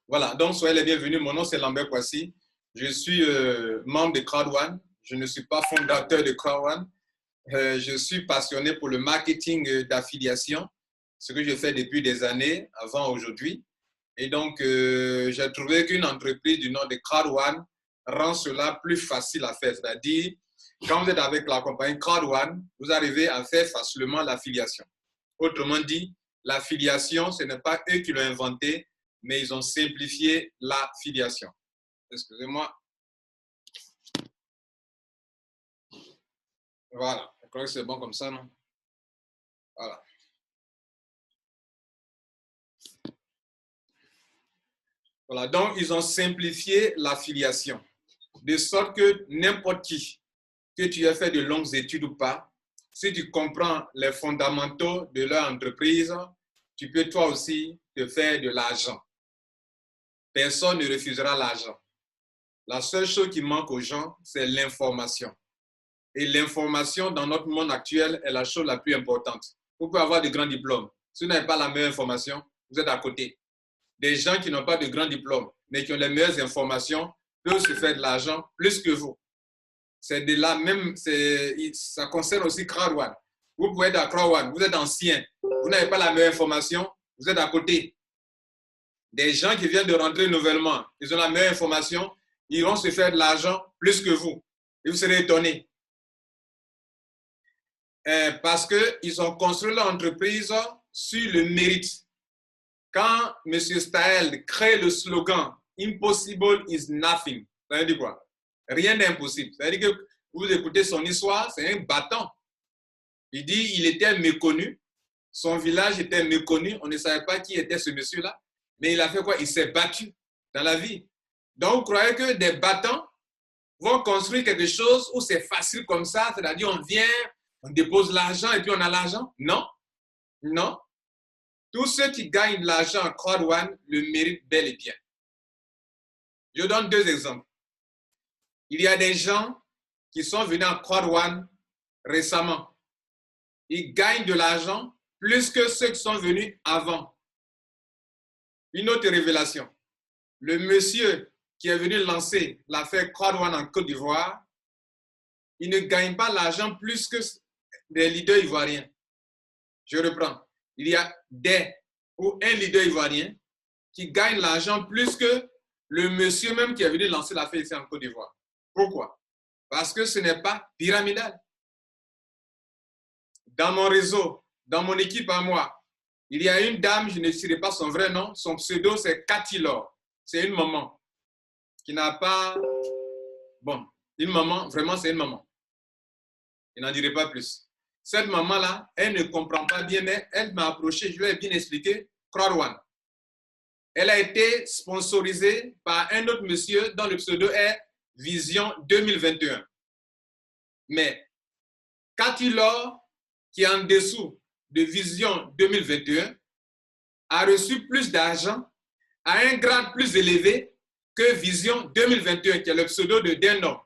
Voilà, donc soyez les bienvenus. Mon nom, c'est Lambert Kwasi. Je suis membre de Crowd1. Je ne suis pas fondateur de Crowd1. Je suis passionné pour le marketing d'affiliation, ce que je fais depuis des années, avant aujourd'hui. Et donc, j'ai trouvé qu'une entreprise du nom de Crowd1 rend cela plus facile à faire. C'est-à-dire, quand vous êtes avec la compagnie Crowd1, vous arrivez à faire facilement l'affiliation. Autrement dit, l'affiliation, ce n'est pas eux qui l'ont inventé, mais ils ont simplifié l'affiliation. Excusez-moi. Voilà, je crois que c'est bon comme ça, non? Voilà. Voilà, donc ils ont simplifié l'affiliation, de sorte que n'importe qui, que tu aies fait de longues études ou pas, si tu comprends les fondamentaux de leur entreprise, tu peux toi aussi te faire de l'argent. Personne ne refusera l'argent. La seule chose qui manque aux gens, c'est l'information. Et l'information dans notre monde actuel est la chose la plus importante. Vous pouvez avoir de grands diplômes. Si vous n'avez pas la meilleure information, vous êtes à côté. Des gens qui n'ont pas de grands diplômes, mais qui ont les meilleures informations, peuvent se faire de l'argent plus que vous. C'est de là même, ça concerne aussi Crowd1. Vous pouvez être à Crowd1, vous êtes ancien, vous n'avez pas la meilleure information, vous êtes à côté. Des gens qui viennent de rentrer nouvellement, ils ont la meilleure information, ils vont se faire de l'argent plus que vous. Et vous serez étonné. Parce qu'ils ont construit leur entreprise sur le mérite. Quand M. Staël crée le slogan « Impossible is nothing », ça veut dire quoi? Rien n'est impossible. Ça veut dire que vous écoutez son histoire, c'est un battant. Il dit qu'il était méconnu, son village était méconnu, on ne savait pas qui était ce monsieur-là, mais il a fait quoi? Il s'est battu dans la vie. Donc, vous croyez que des battants vont construire quelque chose où c'est facile comme ça, c'est-à-dire on vient, on dépose l'argent et puis on a l'argent? Non, non. Tous ceux qui gagnent de l'argent en Crowd1 le méritent bel et bien. Je donne deux exemples. Il y a des gens qui sont venus en Crowd1 récemment. Ils gagnent de l'argent plus que ceux qui sont venus avant. Une autre révélation. Le monsieur qui est venu lancer l'affaire Crowd1 en Côte d'Ivoire, il ne gagne pas l'argent plus que des leaders ivoiriens. Je reprends. Il y a des ou un leader ivoirien qui gagne l'argent plus que le monsieur même qui est venu lancer l'affaire ici en Côte d'Ivoire. Pourquoi? Parce que ce n'est pas pyramidal. Dans mon réseau, dans mon équipe à moi, il y a une dame, je ne dirai pas son vrai nom, son pseudo c'est Cathy Laure. C'est une maman qui n'a pas... Bon, une maman, vraiment c'est une maman. Je n'en dirai pas plus. Cette maman-là, elle ne comprend pas bien, mais elle m'a approché, je lui ai bien expliqué, Crowd1. Elle a été sponsorisée par un autre monsieur dont le pseudo est Vision 2021. Mais Cathy Laure, qui est en dessous de Vision 2021, a reçu plus d'argent à un grade plus élevé que Vision 2021, qui est le pseudo de Denom.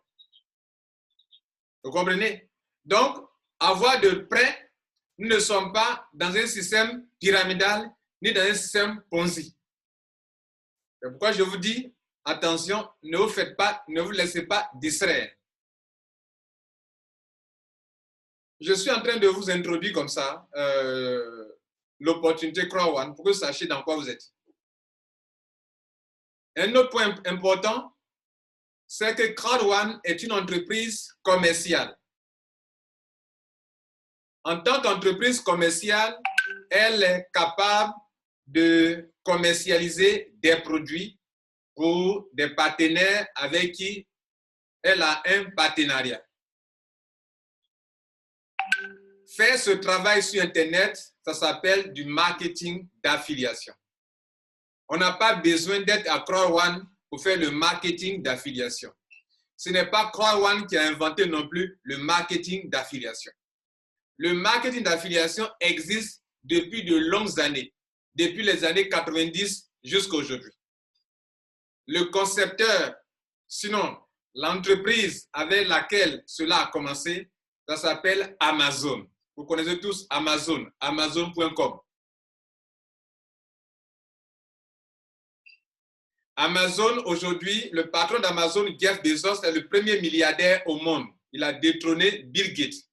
Vous comprenez? Donc, à voir de près, nous ne sommes pas dans un système pyramidal ni dans un système Ponzi. C'est pourquoi je vous dis, attention, ne vous laissez pas distraire. Je suis en train de vous introduire comme ça l'opportunité Crowd1 pour que vous sachiez dans quoi vous êtes. Un autre point important, c'est que Crowd1 est une entreprise commerciale. En tant qu'entreprise commerciale, elle est capable de commercialiser des produits pour des partenaires avec qui elle a un partenariat. Faire ce travail sur Internet, ça s'appelle du marketing d'affiliation. On n'a pas besoin d'être à Crowd1 pour faire le marketing d'affiliation. Ce n'est pas Crowd1 qui a inventé non plus le marketing d'affiliation. Le marketing d'affiliation existe depuis de longues années, depuis les années 90 jusqu'à aujourd'hui. Le concepteur, sinon l'entreprise avec laquelle cela a commencé, ça s'appelle Amazon. Vous connaissez tous Amazon, Amazon.com. Amazon, aujourd'hui, le patron d'Amazon, Jeff Bezos, est le premier milliardaire au monde. Il a détrôné Bill Gates.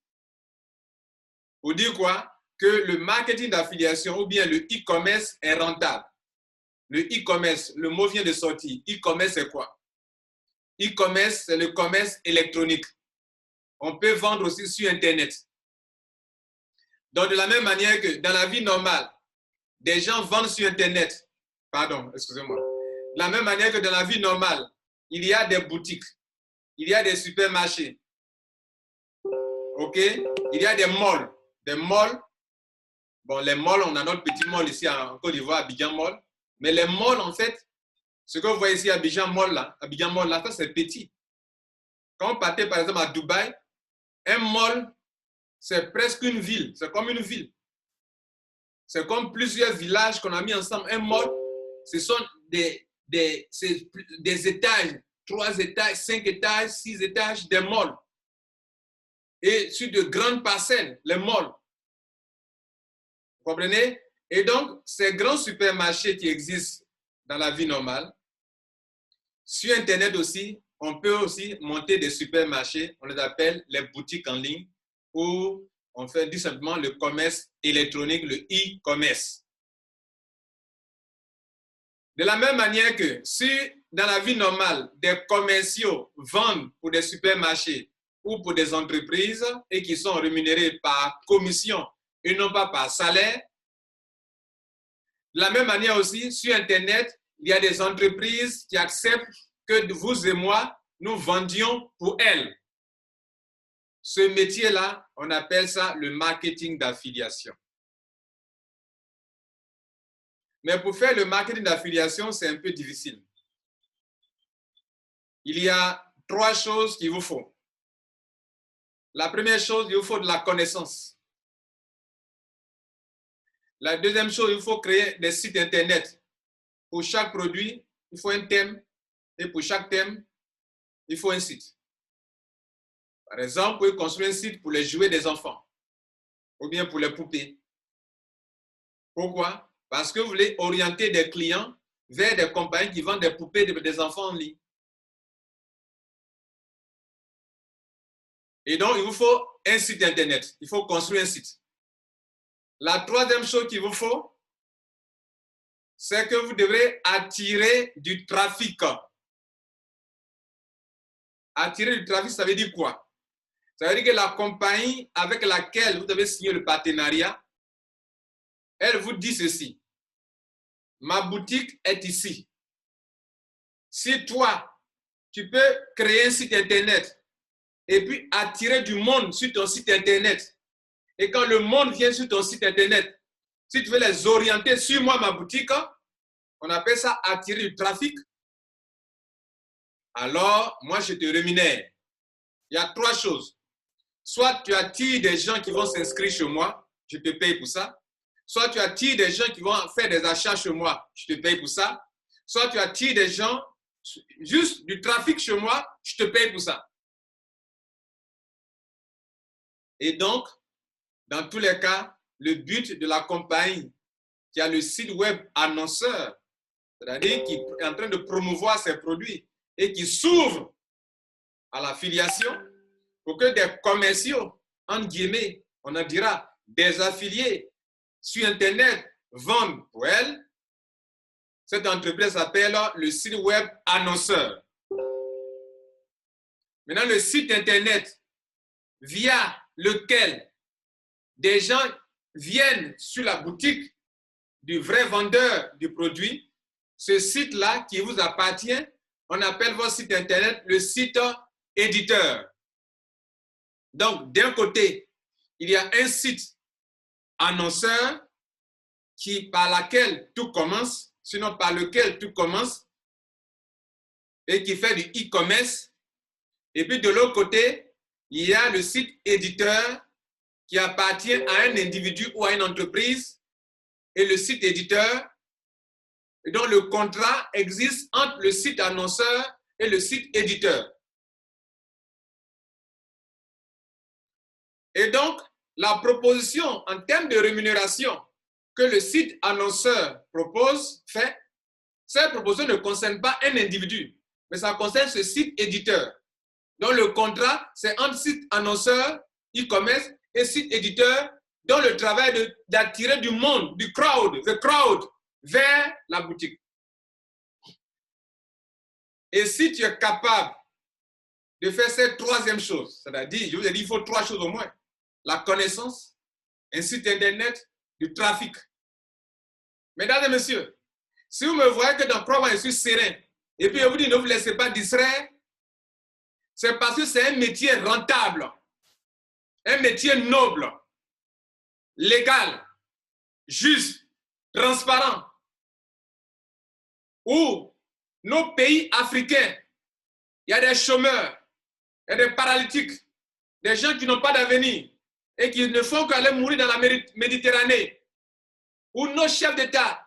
Pour dire quoi? Que le marketing d'affiliation ou bien le e-commerce est rentable. Le e-commerce, le mot vient de sortir. E-commerce, c'est quoi? E-commerce, c'est le commerce électronique. On peut vendre aussi sur Internet. Donc, de la même manière que dans la vie normale, des gens vendent sur Internet. Pardon, excusez-moi. De la même manière que dans la vie normale, il y a des boutiques, il y a des supermarchés. OK? Il y a des malls. Des malls. Bon, les malls, on a notre petit mall ici en Côte d'Ivoire, Abidjan Mall. Mais les malls, en fait, ce que vous voyez ici, Abidjan Mall, là, ça c'est petit. Quand on partait, par exemple, à Dubaï, un mall, c'est presque une ville. C'est comme une ville. C'est comme plusieurs villages qu'on a mis ensemble. Un mall, ce sont des étages, 3 étages, 5 étages, 6 étages, des malls. Et sur de grandes parcelles, les malls. Vous comprenez? Et donc, ces grands supermarchés qui existent dans la vie normale, sur Internet aussi, on peut aussi monter des supermarchés, on les appelle les boutiques en ligne, où on fait tout simplement le commerce électronique, le e-commerce. De la même manière que si dans la vie normale, des commerciaux vendent pour des supermarchés ou pour des entreprises et qui sont rémunérés par commission et non pas par salaire, de la même manière aussi, sur Internet, il y a des entreprises qui acceptent que vous et moi, nous vendions pour elles. Ce métier-là, on appelle ça le marketing d'affiliation. Mais pour faire le marketing d'affiliation, c'est un peu difficile. Il y a 3 choses qu'il vous faut. La première chose, il vous faut de la connaissance. La deuxième chose, il faut créer des sites Internet. Pour chaque produit, il faut un thème. Et pour chaque thème, il faut un site. Par exemple, vous pouvez construire un site pour les jouets des enfants. Ou bien pour les poupées. Pourquoi? Parce que vous voulez orienter des clients vers des compagnies qui vendent des poupées des enfants en ligne. Et donc, il vous faut un site Internet. Il faut construire un site. La troisième chose qu'il vous faut, c'est que vous devrez attirer du trafic. Attirer du trafic, ça veut dire quoi? Ça veut dire que la compagnie avec laquelle vous avez signé le partenariat, elle vous dit ceci. Ma boutique est ici. Si toi, tu peux créer un site Internet et puis attirer du monde sur ton site Internet, et quand le monde vient sur ton site Internet, si tu veux les orienter sur moi, ma boutique, on appelle ça attirer du trafic. Alors, moi, je te rémunère. Il y a 3 choses. Soit tu attires des gens qui vont s'inscrire chez moi, je te paye pour ça. Soit tu attires des gens qui vont faire des achats chez moi, je te paye pour ça. Soit tu attires des gens, juste du trafic chez moi, je te paye pour ça. Et donc, dans tous les cas, le but de la compagnie qui a le site web annonceur, c'est-à-dire qui est en train de promouvoir ses produits et qui s'ouvre à l'affiliation pour que des commerciaux, en guillemets, on en dira des affiliés sur Internet vendent pour elle. Cette entreprise s'appelle le site web annonceur. Maintenant, le site Internet via lequel des gens viennent sur la boutique du vrai vendeur du produit, ce site-là qui vous appartient, on appelle votre site Internet le site éditeur. Donc, d'un côté, il y a un site annonceur par lequel tout commence, sinon par lequel tout commence, et qui fait du e-commerce. Et puis de l'autre côté, il y a le site éditeur qui appartient à un individu ou à une entreprise, et le site éditeur, dont le contrat existe entre le site annonceur et le site éditeur. Et donc, la proposition en termes de rémunération que le site annonceur propose, Cette proposition ne concerne pas un individu, mais ça concerne ce site éditeur. Donc, le contrat, c'est entre site annonceur, e-commerce, et site éditeur, dont le travail d'attirer du monde, du crowd, the crowd, vers la boutique. Et si tu es capable de faire cette troisième chose, c'est-à-dire, je vous ai dit, il faut 3 choses au moins. La connaissance, un site internet, du trafic. Mesdames et messieurs, si vous me voyez que dans Crowd, je suis serein, et puis je vous dis, ne vous laissez pas distraire, c'est parce que c'est un métier rentable, un métier noble, légal, juste, transparent, où nos pays africains, il y a des chômeurs, il y a des paralytiques, des gens qui n'ont pas d'avenir et qui ne font qu'aller mourir dans la Méditerranée, où nos chefs d'État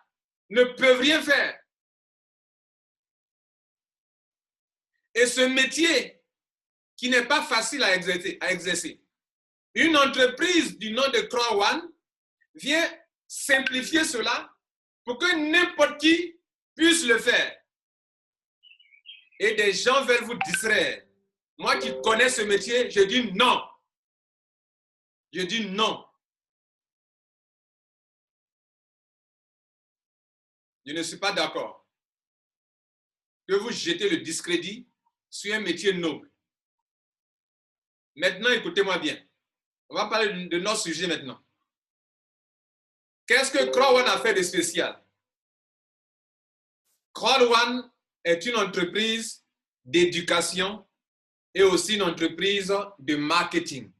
ne peuvent rien faire. Et ce métier qui n'est pas facile à exercer. Une entreprise du nom de Crowd One vient simplifier cela pour que n'importe qui puisse le faire. Et des gens veulent vous distraire. Moi qui connais ce métier, je dis non. Je dis non. Je ne suis pas d'accord que vous jetez le discrédit sur un métier noble. Maintenant, écoutez-moi bien. On va parler de notre sujet maintenant. Qu'est-ce que Crowd One a fait de spécial? Crowd One est une entreprise d'éducation et aussi une entreprise de marketing.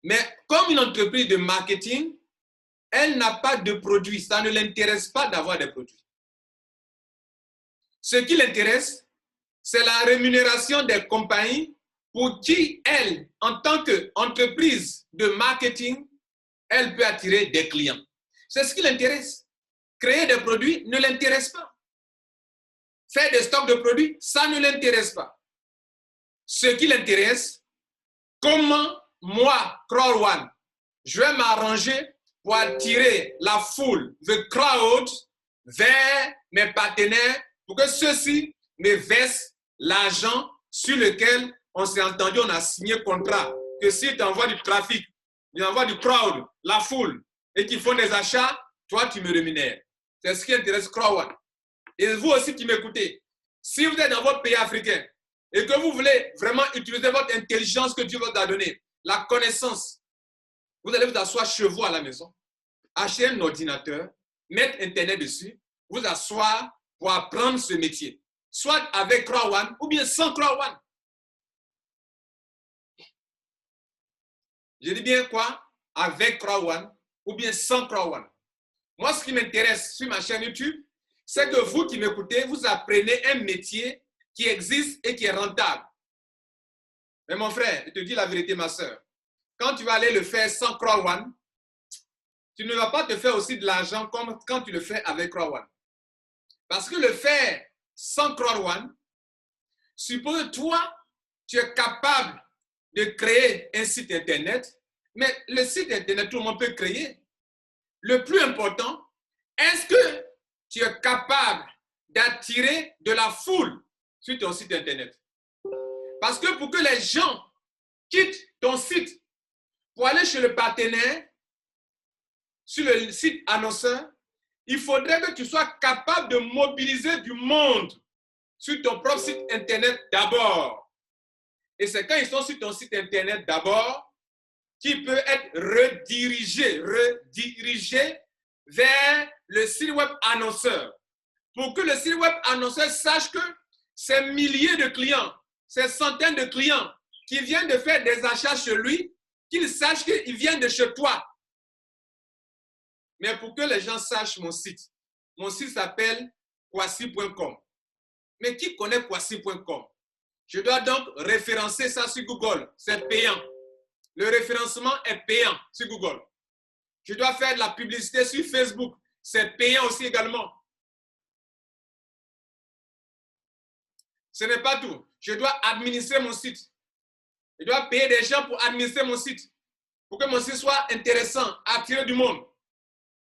Mais comme une entreprise de marketing, elle n'a pas de produits. Ça ne l'intéresse pas d'avoir des produits. Ce qui l'intéresse, c'est la rémunération des compagnies pour qui elle, en tant qu'entreprise de marketing, elle peut attirer des clients. C'est ce qui l'intéresse. Créer des produits ne l'intéresse pas. Faire des stocks de produits, ça ne l'intéresse pas. Ce qui l'intéresse, comment moi, Crowd One, je vais m'arranger pour attirer la foule, the crowd, vers mes partenaires pour que ceux-ci me versent l'argent sur lequel on s'est entendu, on a signé contrat. Que si tu envoies du trafic, tu envoies du crowd, la foule, et qu'ils font des achats, toi, tu me rémunères. C'est ce qui intéresse Crowd One. Et vous aussi qui m'écoutez, si vous êtes dans votre pays africain et que vous voulez vraiment utiliser votre intelligence que Dieu vous a donnée, la connaissance, vous allez vous asseoir chez vous à la maison, acheter un ordinateur, mettre Internet dessus, vous asseoir pour apprendre ce métier. Soit avec Crowd One ou bien sans Crowd One. Je dis bien quoi? Avec Crowd One ou bien sans Crowd One. Moi, ce qui m'intéresse sur ma chaîne YouTube, c'est que vous qui m'écoutez, vous apprenez un métier qui existe et qui est rentable. Mais mon frère, je te dis la vérité, ma soeur, quand tu vas aller le faire sans Crowd One, tu ne vas pas te faire aussi de l'argent comme quand tu le fais avec Crowd One. Parce que le faire sans Crowd One, suppose toi, tu es capable de créer un site Internet, mais le site Internet, tout le monde peut créer. Le plus important, est-ce que tu es capable d'attirer de la foule sur ton site Internet? Parce que pour que les gens quittent ton site pour aller chez le partenaire, sur le site annonceur, il faudrait que tu sois capable de mobiliser du monde sur ton propre site Internet d'abord. Et c'est quand ils sont sur ton site Internet d'abord qu'ils peuvent être redirigés vers le site web annonceur. Pour que le site web annonceur sache que ces milliers de clients, ces centaines de clients qui viennent de faire des achats chez lui, qu'ils sachent qu'ils viennent de chez toi. Mais pour que les gens sachent mon site s'appelle kwasi.com. Mais qui connaît kwasi.com? Je dois donc référencer ça sur Google. C'est payant. Le référencement est payant sur Google. Je dois faire de la publicité sur Facebook. C'est payant aussi également. Ce n'est pas tout. Je dois administrer mon site. Je dois payer des gens pour administrer mon site. Pour que mon site soit intéressant, attirer du monde.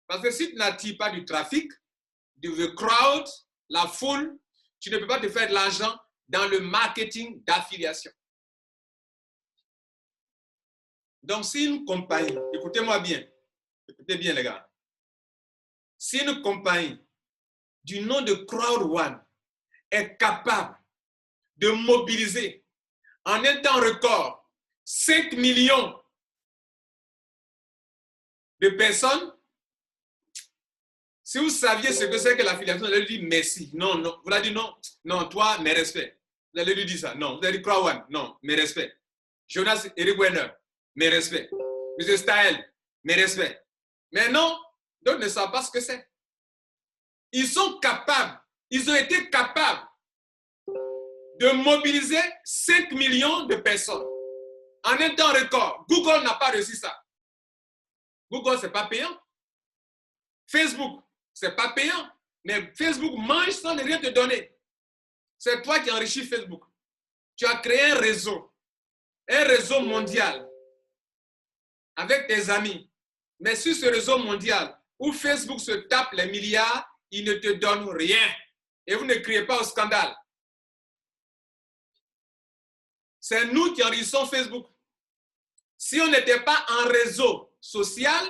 Parce que si tu n'attires pas du trafic, the crowd, la foule, tu ne peux pas te faire de l'argent dans le marketing d'affiliation. Donc, si une compagnie, écoutez-moi bien, écoutez bien les gars, si une compagnie du nom de Crowd One est capable de mobiliser en un temps record 5 millions de personnes, si vous saviez ce que c'est que l'affiliation, vous allez lui dire merci. Non, non. Vous allez dire non. Non, toi, mes respects. Vous allez lui dire ça. Non. Vous allez dire Crowd One. Non, mes respects. Jonas Eric Werner, mes respects. Monsieur Style, mes respects. Mais non, d'autres ne savent pas ce que c'est. Ils sont capables, ils ont été capables de mobiliser 5 millions de personnes en un temps record. Google n'a pas réussi ça. Google, ce n'est pas payant. Facebook, ce n'est pas payant. Mais Facebook mange sans rien te donner. C'est toi qui enrichis Facebook. Tu as créé un réseau mondial avec tes amis. Mais sur ce réseau mondial où Facebook se tape les milliards, il ne te donne rien. Et vous ne criez pas au scandale. C'est nous qui enrichissons Facebook. Si on n'était pas en réseau social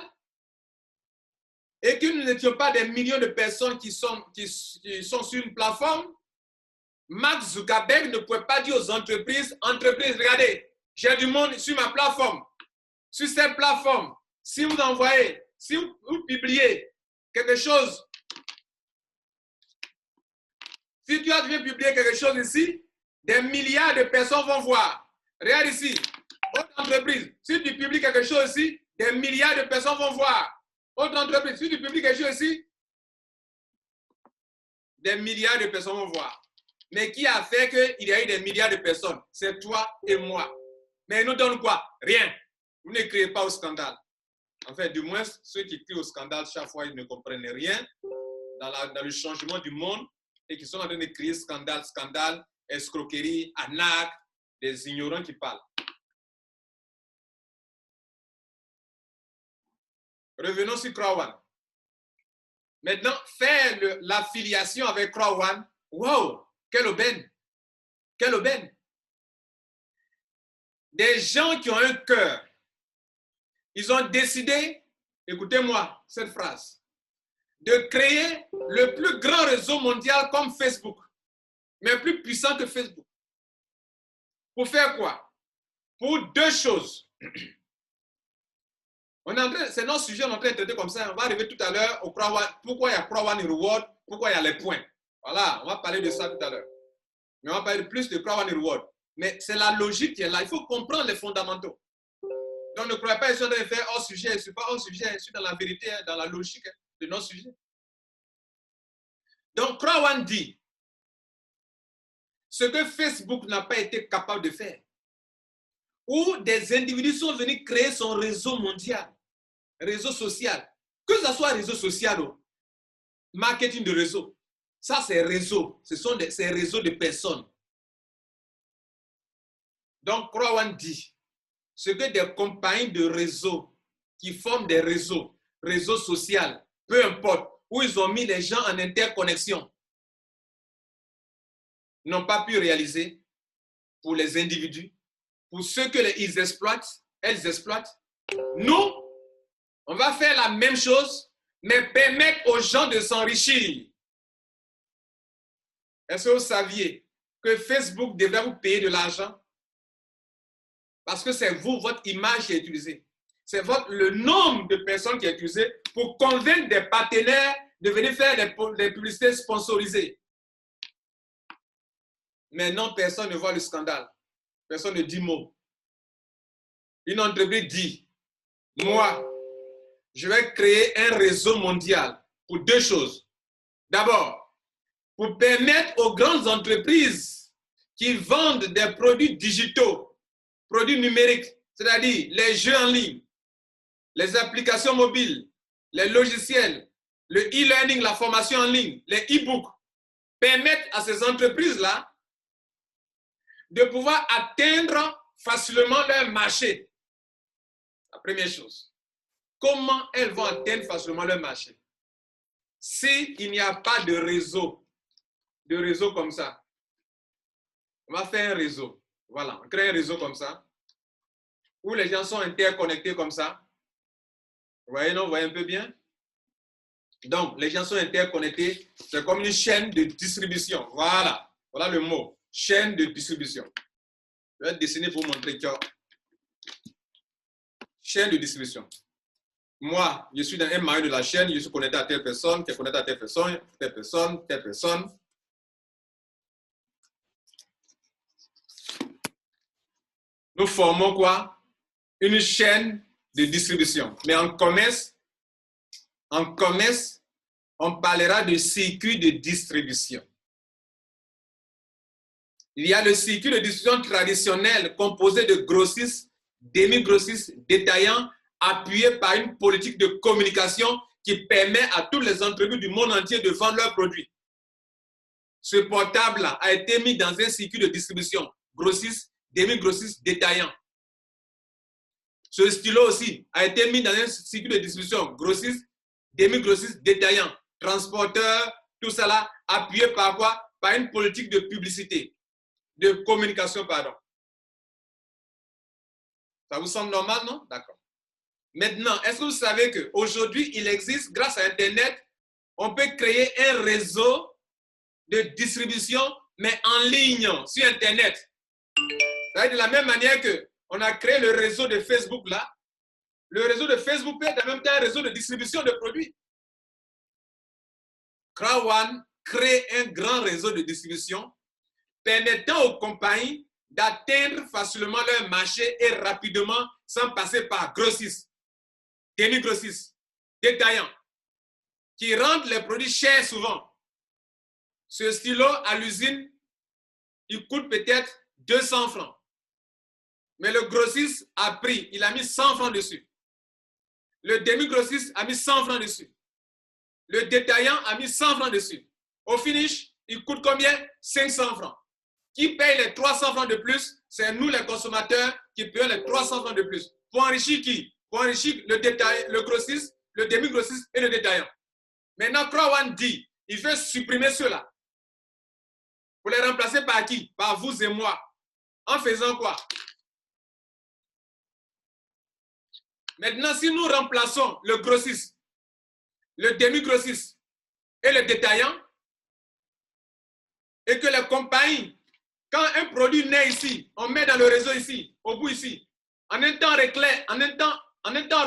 et que nous n'étions pas des millions de personnes qui sont sur une plateforme, Mark Zuckerberg ne pouvait pas dire aux entreprises, regardez, j'ai du monde sur ma plateforme. Sur cette plateforme, si vous envoyez, si vous publiez quelque chose, si tu as bien publié quelque chose ici, des milliards de personnes vont voir. Regarde ici, autre entreprise, si tu publies quelque chose ici, des milliards de personnes vont voir. Autre entreprise, si tu publies quelque chose ici, des milliards de personnes vont voir. Mais qui a fait qu'il y a eu des milliards de personnes? C'est toi et moi. Mais ils nous donnent quoi? Rien. Vous ne criez pas au scandale. En fait, du moins, ceux qui crient au scandale, chaque fois, ils ne comprennent rien dans le changement du monde et qui sont en train de crier scandale, scandale, escroquerie, arnaque, des ignorants qui parlent. Revenons sur Crowd One. Maintenant, faire l'affiliation avec Crowd One, wow, quelle aubaine! Quelle aubaine! Des gens qui ont un cœur, ils ont décidé, écoutez-moi cette phrase, de créer le plus grand réseau mondial comme Facebook, mais plus puissant que Facebook. Pour faire quoi? Pour deux choses. C'est notre sujet, on est en train de traiter comme ça. On va arriver tout à l'heure au Crowd One. Pourquoi il y a Crowd One Reward? Pourquoi il y a les points? Voilà, on va parler de ça tout à l'heure. Mais on va parler plus de Crowd One Reward. Mais c'est la logique qui est là. Il faut comprendre les fondamentaux. Donc ne croyez pas que je suis en train de faire hors sujet. Je ne suis pas hors sujet. Je suis dans la vérité, dans la logique de notre sujet. Donc Crowd One dit ce que Facebook n'a pas été capable de faire. Où des individus sont venus créer son réseau mondial, réseau social. Que ce soit réseau social ou marketing de réseau, ça c'est réseau. Ce sont ces réseaux de personnes. Donc, Crowd One dit ce que des compagnies de réseau qui forment des réseaux sociaux, peu importe, où ils ont mis les gens en interconnexion, n'ont pas pu réaliser pour les individus, pour ceux qu'ils exploitent, elles exploitent. Nous, on va faire la même chose, mais permettre aux gens de s'enrichir. Est-ce que vous saviez que Facebook devrait vous payer de l'argent? Parce que c'est vous, votre image qui est utilisée. C'est le nombre de personnes qui est utilisé pour convaincre des partenaires de venir faire des publicités sponsorisées. Mais non, personne ne voit le scandale. Personne ne dit mot. Une entreprise dit, moi, je vais créer un réseau mondial pour deux choses. D'abord, pour permettre aux grandes entreprises qui vendent des produits digitaux, produits numériques, c'est-à-dire les jeux en ligne, les applications mobiles, les logiciels, le e-learning, la formation en ligne, les e-books, permettent à ces entreprises-là de pouvoir atteindre facilement leur marché. La première chose. Comment elles vont atteindre facilement leur marché? s'il n'y a pas de réseau comme ça, on va faire un réseau. Voilà, on crée un réseau comme ça, où les gens sont interconnectés comme ça. Vous voyez, non? Vous voyez un peu bien? Donc, les gens sont interconnectés. C'est comme une chaîne de distribution. Voilà. Voilà le mot. Chaîne de distribution. Je vais dessiner pour montrer que chaîne de distribution. Moi, je suis dans un maillon de la chaîne. Je suis connecté à telle personne, qui est connecté à telle personne, telle personne, telle personne. Nous formons quoi? Une chaîne de distribution. Mais en commerce, on parlera de circuit de distribution. Il y a le circuit de distribution traditionnel composé de grossistes, demi-grossistes, détaillants, appuyé par une politique de communication qui permet à toutes les entreprises du monde entier de vendre leurs produits. Ce portable-là a été mis dans un circuit de distribution, grossistes, demi-grossistes, détaillants. Ce stylo aussi a été mis dans un circuit de distribution, grossistes, demi-grossistes, détaillants, transporteurs, tout cela appuyé par quoi? Par une politique de publicité, de communication, pardon. Ça vous semble normal, non? D'accord. Maintenant, est-ce que vous savez qu'aujourd'hui, il existe, grâce à Internet, on peut créer un réseau de distribution, mais en ligne, sur Internet. C'est-à-dire de la même manière qu'on a créé le réseau de Facebook là, le réseau de Facebook peut être en même temps un réseau de distribution de produits. Crowd1 crée un grand réseau de distribution permettant aux compagnies d'atteindre facilement leur marché et rapidement sans passer par grossistes, demi-grossistes, détaillants, qui rendent les produits chers souvent. Ce stylo à l'usine, il coûte peut-être 200 francs. Mais le grossiste a pris, il a mis 100 francs dessus. Le demi-grossiste a mis 100 francs dessus. Le détaillant a mis 100 francs dessus. Au finish, il coûte combien? 500 francs. Qui paye les 300 francs de plus? C'est nous les consommateurs qui payons les 300 francs de plus. Pour enrichir qui? Pour enrichir le détaillant, le grossiste, le demi-grossiste et le détaillant. Maintenant, Crowd1 dit, il veut supprimer ceux-là. Pour les remplacer par qui? Par vous et moi. En faisant quoi? Maintenant, si nous remplaçons le grossiste, le demi-grossiste et le détaillant, et que les compagnies, quand un produit naît ici, on met dans le réseau ici, au bout ici, en un temps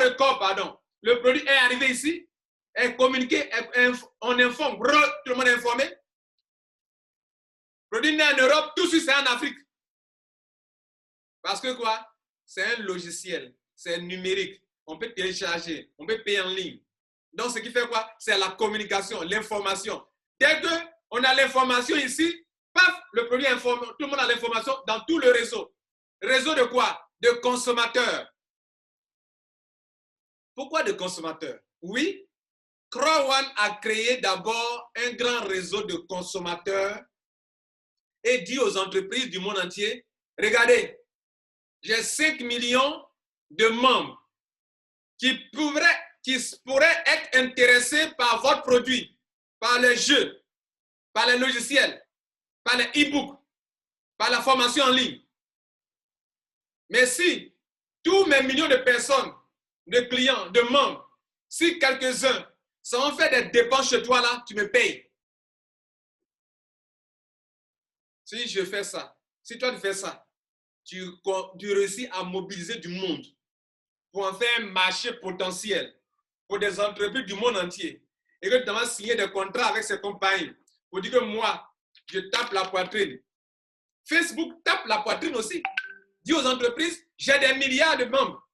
record, pardon, le produit est arrivé ici, est communiqué, on informe, tout le monde est informé. Le produit naît en Europe, tout de suite c'est en Afrique. Parce que quoi? C'est un logiciel, c'est numérique. On peut télécharger, on peut payer en ligne. Donc, ce qui fait quoi? C'est la communication, l'information. Dès qu'on a l'information ici, paf, le produit informe, tout le monde a l'information dans tout le réseau. Réseau de quoi? De consommateurs. Pourquoi de consommateurs? Oui, Crowd1 a créé d'abord un grand réseau de consommateurs et dit aux entreprises du monde entier, regardez, j'ai 5 millions de membres qui pourraient être intéressés par votre produit, par les jeux, par les logiciels, par les e-books, par la formation en ligne. Mais si tous mes millions de personnes, de clients, de membres, si quelques-uns sont fait des dépenses chez toi là, tu me payes. Si je fais ça, si toi tu fais ça, tu réussis à mobiliser du monde pour en faire un marché potentiel pour des entreprises du monde entier et que tu vas signer des contrats avec ces compagnies pour dire que moi, je tape la poitrine. Facebook tape la poitrine aussi. Dis aux entreprises, j'ai des milliards de membres.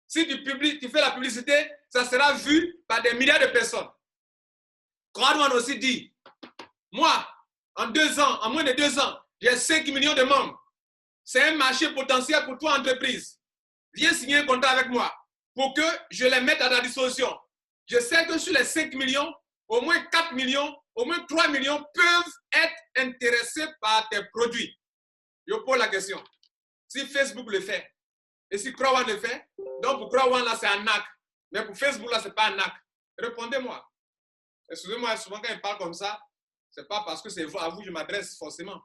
Si tu fais la publicité, ça sera vu par des milliards de personnes. Crowd1 aussi dit, moi, en moins de 2 ans, j'ai 5 millions de membres. C'est un marché potentiel pour toi, entreprise. Viens signer un contrat avec moi pour que je les mette à ta disposition. Je sais que sur les 5 millions, au moins 4 millions, au moins 3 millions peuvent être intéressés par tes produits. Je pose la question. Si Facebook le fait, et si Crowd1 le fait, donc pour Crowd1 là, c'est un NAC. Mais pour Facebook là, ce n'est pas un NAC. Répondez-moi. Excusez-moi, souvent quand il parle comme ça, ce n'est pas parce que c'est à vous que je m'adresse forcément.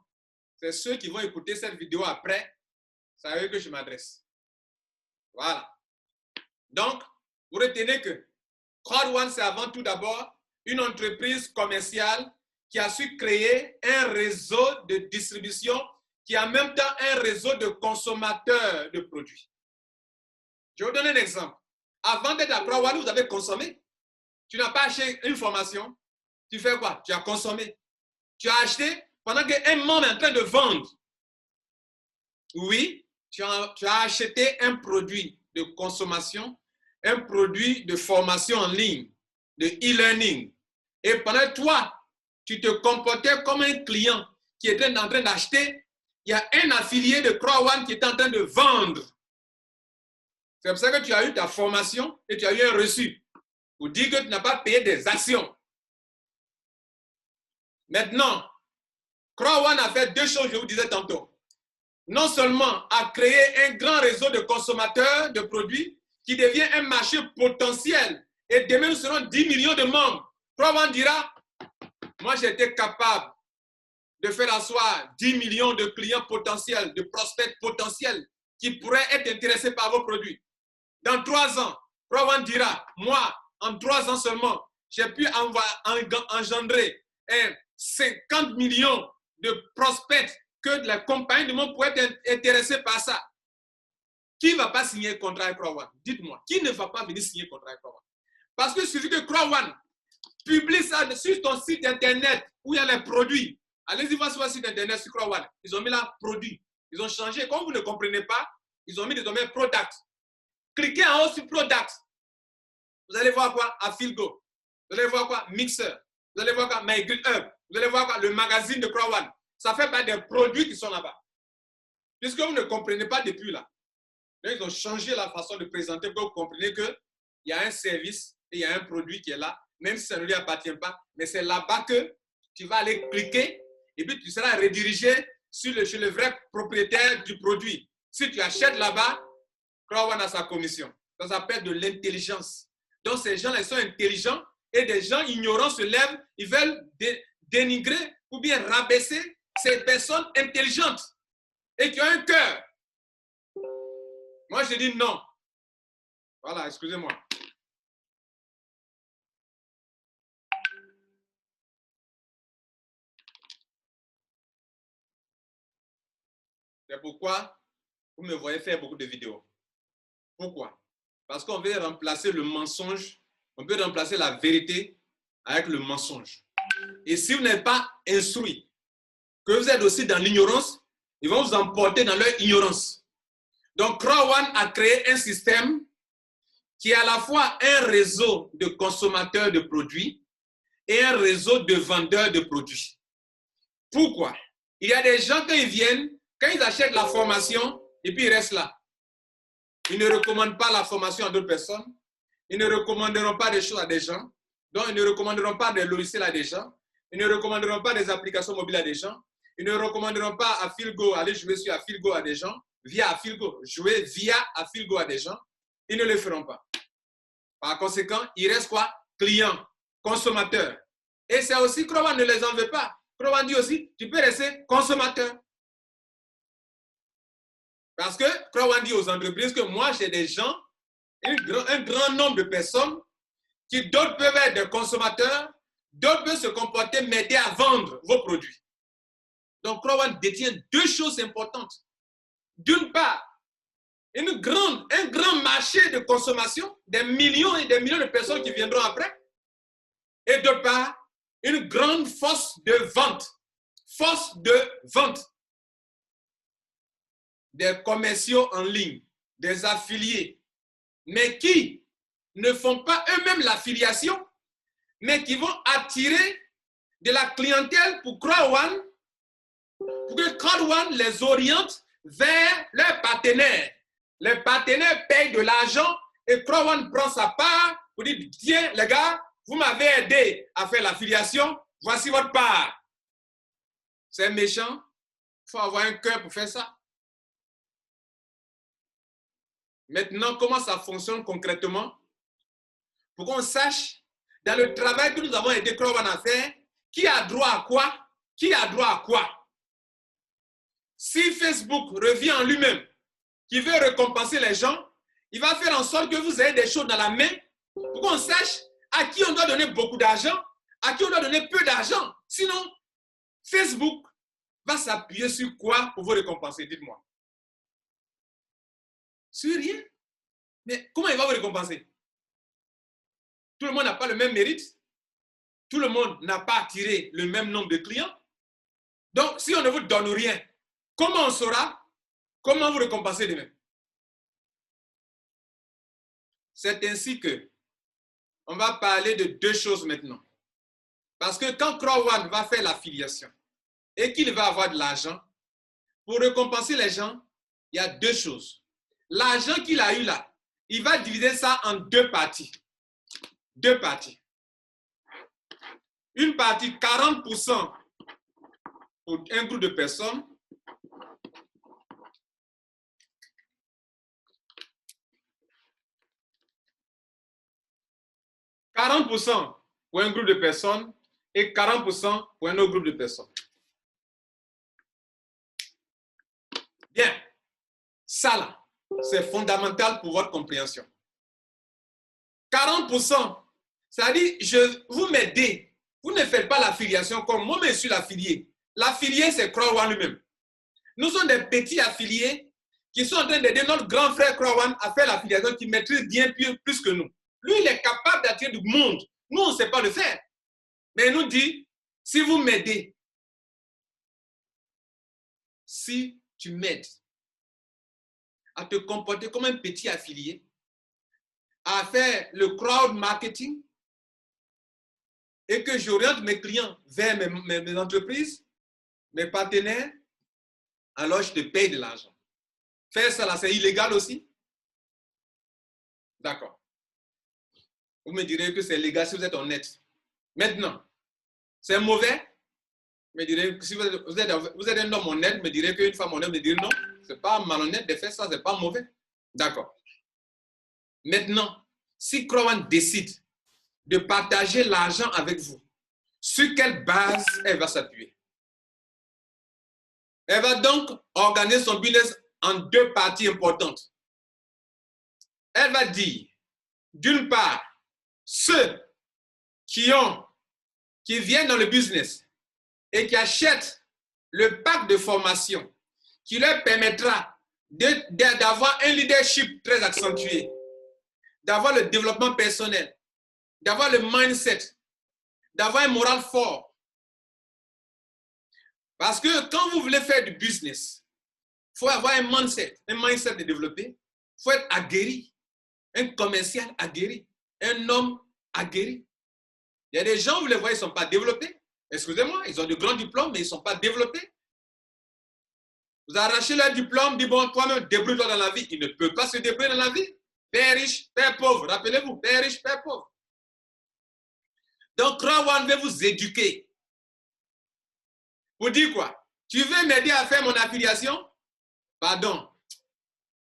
C'est ceux qui vont écouter cette vidéo après, c'est à eux que je m'adresse. Voilà. Donc, vous retenez que Crowd1, c'est avant tout d'abord une entreprise commerciale qui a su créer un réseau de distribution qui est en même temps un réseau de consommateurs de produits. Je vais vous donner un exemple. Avant d'être à Crowd1, vous avez consommé. Tu n'as pas acheté une formation. Tu fais quoi? Tu as consommé. Tu as acheté pendant qu'un membre est en train de vendre. Oui, tu as acheté un produit de consommation, un produit de formation en ligne, de e-learning. Et pendant que toi, tu te comportais comme un client qui était en train d'acheter, il y a un affilié de Crowd1 qui est en train de vendre. C'est pour ça que tu as eu ta formation et tu as eu un reçu pour dire que tu n'as pas payé des actions. Maintenant, Crowd1 a fait deux choses, je vous disais tantôt. Non seulement a créé un grand réseau de consommateurs de produits qui devient un marché potentiel. Et demain, nous serons 10 millions de membres. Crowd1 dira, moi j'ai été capable de faire asseoir 10 millions de clients potentiels, de prospects potentiels qui pourraient être intéressés par vos produits. Dans 3 ans, Crowd1 dira, moi, en 3 ans seulement, j'ai pu engendrer 50 millions de prospects que la compagnie de monde pourrait être intéressée par ça. Qui ne va pas signer un contrat avec Crowd1? Dites-moi, qui ne va pas venir signer un contrat avec Crowd1? Parce que il suffit que Crowd1 publie ça sur ton site internet où il y a les produits. Allez-y voir sur le site internet sur Crowd1. Ils ont mis là produits. Ils ont changé. Comme vous ne comprenez pas, ils ont mis désormais product. Cliquez en haut sur product. Vous allez voir quoi? Affilgo. Vous allez voir quoi? Mixer. Vous allez voir quoi? MyGreenUp. Vous allez voir quoi? Le magazine de Crowd1. Ça fait pas des produits qui sont là-bas. Puisque vous ne comprenez pas depuis là. Donc, ils ont changé la façon de présenter pour que vous compreniez qu'il y a un service et il y a un produit qui est là, même si ça ne lui appartient pas. Mais c'est là-bas que tu vas aller cliquer et puis tu seras redirigé chez le vrai propriétaire du produit. Si tu achètes là-bas, Crowd1 a sa commission. Ça s'appelle de l'intelligence. Donc, ces gens-là, ils sont intelligents et des gens ignorants se lèvent, ils veulent dénigrer ou bien rabaisser ces personnes intelligentes et qui ont un cœur. Moi, je dis non. Voilà, excusez-moi. C'est pourquoi vous me voyez faire beaucoup de vidéos. Pourquoi? Parce qu'on veut remplacer le mensonge, on veut remplacer la vérité avec le mensonge. Et si vous n'êtes pas instruit, que vous êtes aussi dans l'ignorance, ils vont vous emporter dans leur ignorance. Donc, Crowd1 a créé un système qui est à la fois un réseau de consommateurs de produits et un réseau de vendeurs de produits. Pourquoi? Il y a des gens, quand ils viennent, quand ils achètent la formation, et puis ils restent là. Ils ne recommandent pas la formation à d'autres personnes. Ils ne recommanderont pas des choses à des gens. Donc, ils ne recommanderont pas des logiciels à des gens. Ils ne recommanderont pas des applications mobiles à des gens. Ils ne recommanderont pas Affilgo, aller jouer sur Affilgo à des gens, via Affilgo, jouer via Affilgo à des gens. Ils ne le feront pas. Par conséquent, il reste quoi? Clients, consommateurs. Et c'est aussi, Crowd1 ne les en veut pas. Crowd1 dit aussi, tu peux rester consommateur. Parce que Crowd1 dit aux entreprises que moi, j'ai des gens, un grand nombre de personnes, qui d'autres peuvent être des consommateurs, d'autres peuvent se comporter, m'aider à vendre vos produits. Donc, Crowd1 détient deux choses importantes. D'une part, un grand marché de consommation, des millions et des millions de personnes qui viendront après. Et d'autre part, une grande force de vente. Force de vente. Des commerciaux en ligne, des affiliés, mais qui ne font pas eux-mêmes l'affiliation, mais qui vont attirer de la clientèle pour Crowd1, pour que Crowd1 les oriente vers leurs partenaires. Les partenaires payent de l'argent et Crowd1 prend sa part pour dire, tiens les gars, vous m'avez aidé à faire l'affiliation, voici votre part. C'est méchant, il faut avoir un cœur pour faire ça. Maintenant, comment ça fonctionne concrètement? Pour qu'on sache dans le travail que nous avons aidé Crowd One à faire, qui a droit à quoi? Qui a droit à quoi? Si Facebook revient en lui-même, qui veut récompenser les gens, il va faire en sorte que vous ayez des choses dans la main pour qu'on sache à qui on doit donner beaucoup d'argent, à qui on doit donner peu d'argent. Sinon, Facebook va s'appuyer sur quoi pour vous récompenser? Dites-moi. Sur rien. Mais comment il va vous récompenser? Tout le monde n'a pas le même mérite. Tout le monde n'a pas attiré le même nombre de clients. Donc, si on ne vous donne rien, comment on saura comment vous récompenser demain? C'est ainsi que on va parler de deux choses maintenant. Parce que quand Crowd One va faire l'affiliation et qu'il va avoir de l'argent, pour récompenser les gens, il y a deux choses. L'argent qu'il a eu là, il va diviser ça en deux parties. Deux parties. Une partie, 40% pour un groupe de personnes. « 40% pour un groupe de personnes et 40% pour un autre groupe de personnes. » Bien, ça là, c'est fondamental pour votre compréhension. 40%, c'est-à-dire, vous m'aidez, vous ne faites pas l'affiliation comme moi, mais je suis l'affilié. L'affilié, c'est Crowd One lui-même. Nous sommes des petits affiliés qui sont en train d'aider notre grand frère Crowd One à faire l'affiliation, qui maîtrise bien plus que nous. Lui, il est capable d'attirer du monde. Nous, on ne sait pas le faire. Mais il nous dit, si vous m'aidez, si tu m'aides à te comporter comme un petit affilié, à faire le crowd marketing et que j'oriente mes clients vers mes entreprises, mes partenaires, alors je te paye de l'argent. Faire ça là, c'est illégal aussi? D'accord. Vous me direz que c'est légal si vous êtes honnête. Maintenant, c'est mauvais? Vous me direz que si vous êtes un homme honnête, me direz qu'une femme honnête me dirait non, c'est pas malhonnête de faire ça, c'est pas mauvais. D'accord. Maintenant, si Crowd One décide de partager l'argent avec vous, sur quelle base elle va s'appuyer? Elle va donc organiser son business en deux parties importantes. Elle va dire, d'une part, ceux qui viennent dans le business et qui achètent le pack de formation qui leur permettra d'avoir un leadership très accentué, d'avoir le développement personnel, d'avoir le mindset, d'avoir un moral fort. Parce que quand vous voulez faire du business, il faut avoir un mindset de développer, il faut être aguerri, un commercial aguerri, un homme aguerri. Il y a des gens, vous les voyez, ils ne sont pas développés. Excusez-moi, ils ont de grands diplômes, mais ils ne sont pas développés. Vous arrachez leur diplôme, dites bon, toi-même, débrouille-toi dans la vie. Ils ne peuvent pas se débrouiller dans la vie. Père riche, père pauvre. Rappelez-vous, père riche, père pauvre. Donc, Crowd One veut vous éduquer. Vous dites quoi? Tu veux m'aider à faire mon affiliation? Pardon.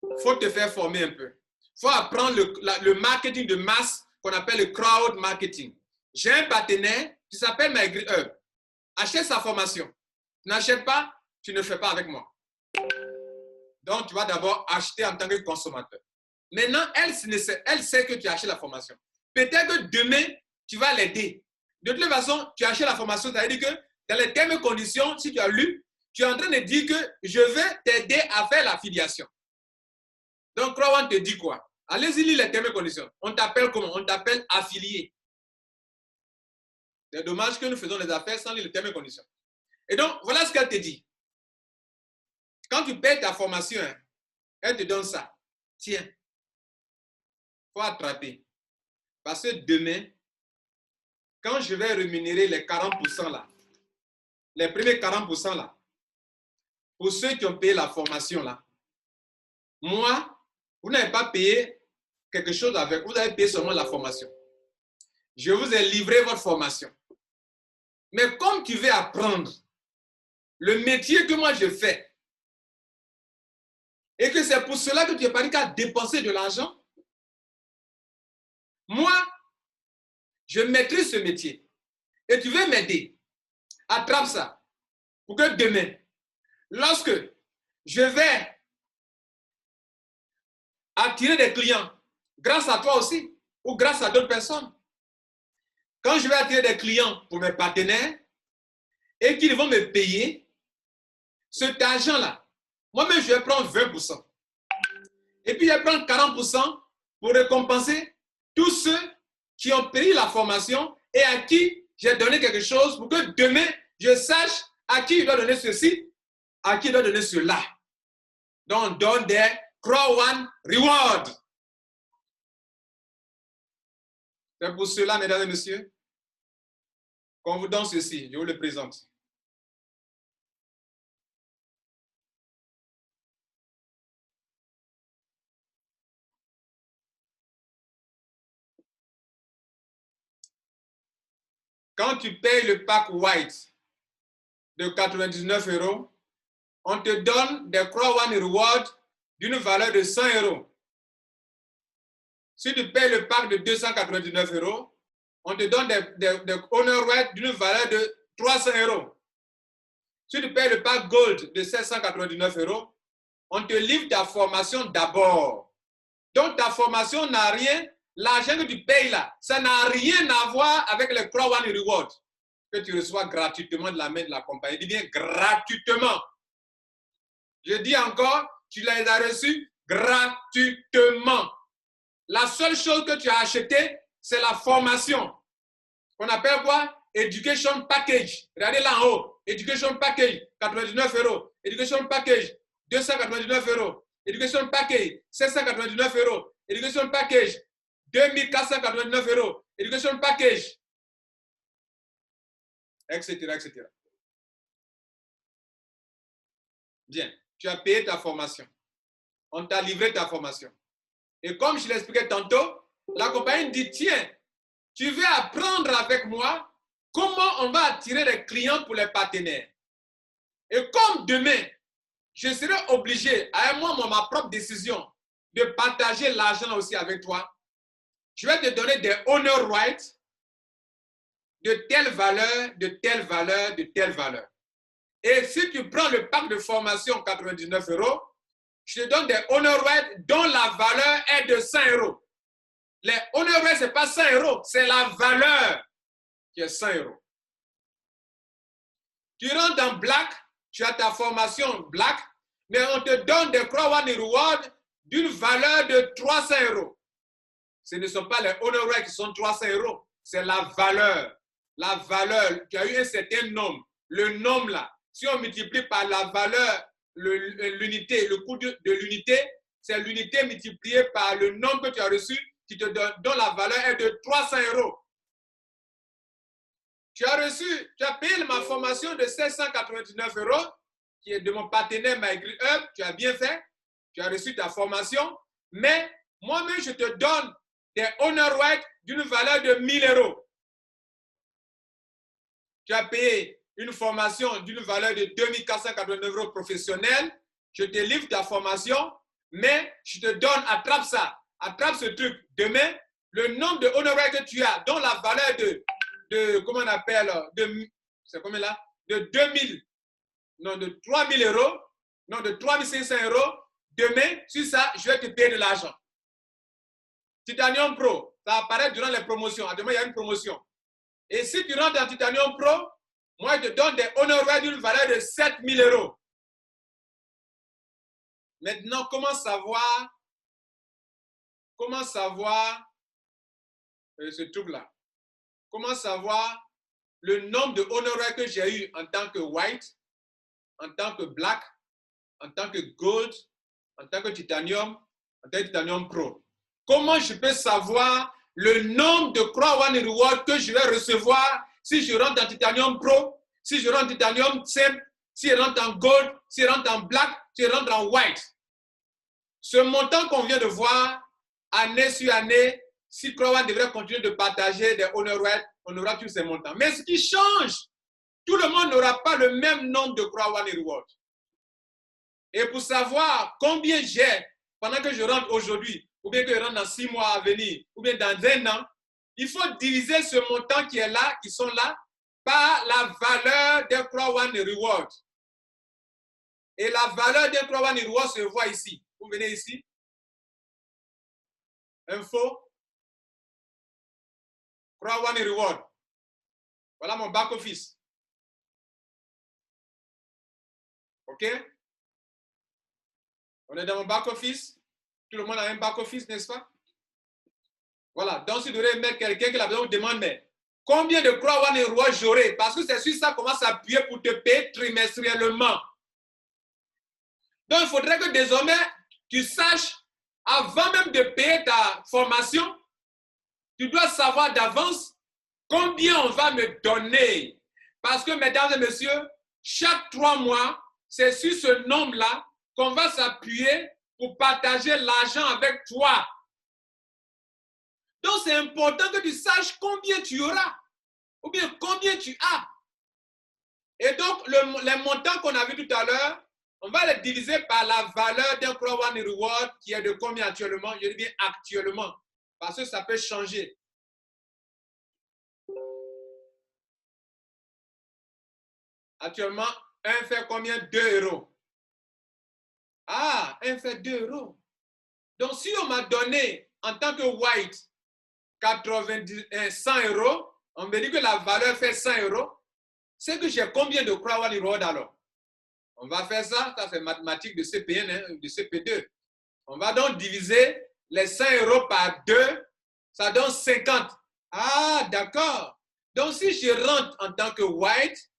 Il faut te faire former un peu. Il faut apprendre le marketing de masse qu'on appelle le crowd marketing. J'ai un partenaire qui s'appelle Maigri Hub. Achète sa formation. N'achète pas, tu ne fais pas avec moi. Donc, tu vas d'abord acheter en tant que consommateur. Maintenant, elle sait que tu achètes la formation. Peut-être que demain, tu vas l'aider. De toute façon, tu achètes la formation, ça veut dire que dans les termes et conditions, si tu as lu, tu es en train de dire que je vais t'aider à faire l'affiliation. Donc, Crowd One te dit quoi? Allez-y, lire les termes et conditions. On t'appelle comment? On t'appelle affilié. C'est dommage que nous faisons les affaires sans lire les termes et conditions. Et donc, voilà ce qu'elle te dit. Quand tu payes ta formation, elle te donne ça. Tiens, il faut attraper. Parce que demain, quand je vais rémunérer les 40% là, les premiers 40% là, pour ceux qui ont payé la formation là, moi, vous n'avez pas payé quelque chose avec, vous avez payé seulement la formation. Je vous ai livré votre formation. Mais comme tu veux apprendre le métier que moi je fais, et que c'est pour cela que tu n'es pas qu'à dépenser de l'argent, moi, je maîtrise ce métier et tu veux m'aider, attrape ça pour que demain, lorsque je vais attirer des clients grâce à toi aussi ou grâce à d'autres personnes, quand je vais attirer des clients pour mes partenaires et qu'ils vont me payer, cet argent-là, moi-même, je vais prendre 20%. Et puis, je vais prendre 40% pour récompenser tous ceux qui ont payé la formation et à qui j'ai donné quelque chose pour que demain, je sache à qui il doit donner ceci, à qui il doit donner cela. Donc, on donne des Crow One Reward. C'est pour cela, mesdames et messieurs, qu'on vous donne ceci. Je vous le présente. Quand tu payes le pack White de 99 €, on te donne des Crow One Reward d'une valeur de 100 €. Si tu payes le pack de 299 €, on te donne des Honor White d'une valeur de 300 €. Si tu payes le pack Gold de 799 €, on te livre ta formation d'abord. Donc ta formation n'a rien, l'argent que tu payes là, ça n'a rien à voir avec le Crow One Reward que tu reçois gratuitement de la main de la compagnie. Dis bien gratuitement. Je dis encore, tu les as reçus gratuitement. La seule chose que tu as acheté, c'est la formation. On appelle quoi? Education Package. Regardez là en haut. Education Package, 99 €. Education Package, 299 €. Education Package, 799 €. Education Package, 2499 €. Education Package, etc., etc. Bien, tu as payé ta formation. On t'a livré ta formation. Et comme je l'expliquais tantôt, la compagnie dit, tiens, tu veux apprendre avec moi comment on va attirer les clients pour les partenaires. Et comme demain, je serai obligé, à un moment, ma propre décision, de partager l'argent aussi avec toi, je vais te donner des honor rights de telle valeur, de telle valeur, de telle valeur. Et si tu prends le pack de formation 99 €, je te donne des honor rights dont la valeur est de 100 €. Les honor rights, ce n'est pas 100 €, c'est la valeur qui est 100 €. Tu rentres dans Black, tu as ta formation Black, mais on te donne des Crow One Reward d'une valeur de 300 €. Ce ne sont pas les honor rights qui sont 300 €, c'est la valeur. La valeur qui a eu un certain nombre. Le nombre là, si on multiplie par la valeur, l'unité, le coût de l'unité, c'est l'unité multipliée par le nombre que tu as reçu qui te donne, dont la valeur est de 300 €. Tu as payé ma formation de 799 €, qui est de mon partenaire MyGreenUp, tu as bien fait, tu as reçu ta formation, mais moi-même je te donne des honor rights d'une valeur de 1000 €. Tu as payé une formation d'une valeur de 2489 € professionnelle, je te livre ta formation, mais je te donne, attrape ça, attrape ce truc. Demain, le nombre de honor rights que tu as, dont la valeur comment on appelle, c'est combien là? De 2000, non, de 3000 €, non, de 3500 €. Demain, sur ça, je vais te payer de l'argent. Titanium Pro, ça apparaît durant les promotions. Demain, il y a une promotion. Et si tu rentres dans Titanium Pro, moi, je te donne des honor rights d'une valeur de 7000 €. Maintenant, comment savoir ce truc-là? Comment savoir le nombre de honor rights que j'ai eu en tant que white, en tant que black, en tant que gold, en tant que titanium, en tant que titanium pro? Comment je peux savoir le nombre de Crow One Reward que je vais recevoir si je rentre en titanium pro, si je rentre en titanium simple, si je rentre en gold, si je rentre en black, si je rentre en white? Ce montant qu'on vient de voir, année sur année, si Crow One devrait continuer de partager des honor rights, on aura tous ces montants. Mais ce qui change, tout le monde n'aura pas le même nombre de Crow One Reward. Et pour savoir combien j'ai pendant que je rentre aujourd'hui, ou bien que je rentre dans 6 mois à venir, ou bien dans 1 an, il faut diviser ce montant qui est là, qui sont là, par la valeur d'un Crow One Reward. Et la valeur d'un Crow One Reward se voit ici. Vous venez ici. Info. Crow One Reward. Voilà mon back office. OK? On est dans mon back office. Tout le monde a un back office, n'est-ce pas? Voilà. Donc, si vous devez mettre quelqu'un qui a besoin, vous demande, mais combien de Crow One Reward j'aurai? Parce que c'est sur ça qu'on va s'appuyer pour te payer trimestriellement. Donc, il faudrait que désormais, tu saches, avant même de payer ta formation, tu dois savoir d'avance combien on va me donner. Parce que, mesdames et messieurs, chaque 3 mois, c'est sur ce nombre-là qu'on va s'appuyer pour partager l'argent avec toi. Donc, c'est important que tu saches combien tu auras ou bien combien tu as. Et donc, les montants qu'on a vus tout à l'heure, on va les diviser par la valeur d'un Crow One Reward qui est de combien actuellement? Je dis bien actuellement, parce que ça peut changer. Actuellement, un fait combien? 2 euros. Ah, un fait 2 euros. Donc, si on m'a donné en tant que white 100 euros, on me dit que la valeur fait 100 euros, c'est que j'ai combien de Crow One Reward alors? On va faire ça c'est mathématique de CP1, hein, de CP2. On va donc diviser les 100 euros par 2, ça donne 50. Ah, d'accord. Donc, si je rentre en tant que white,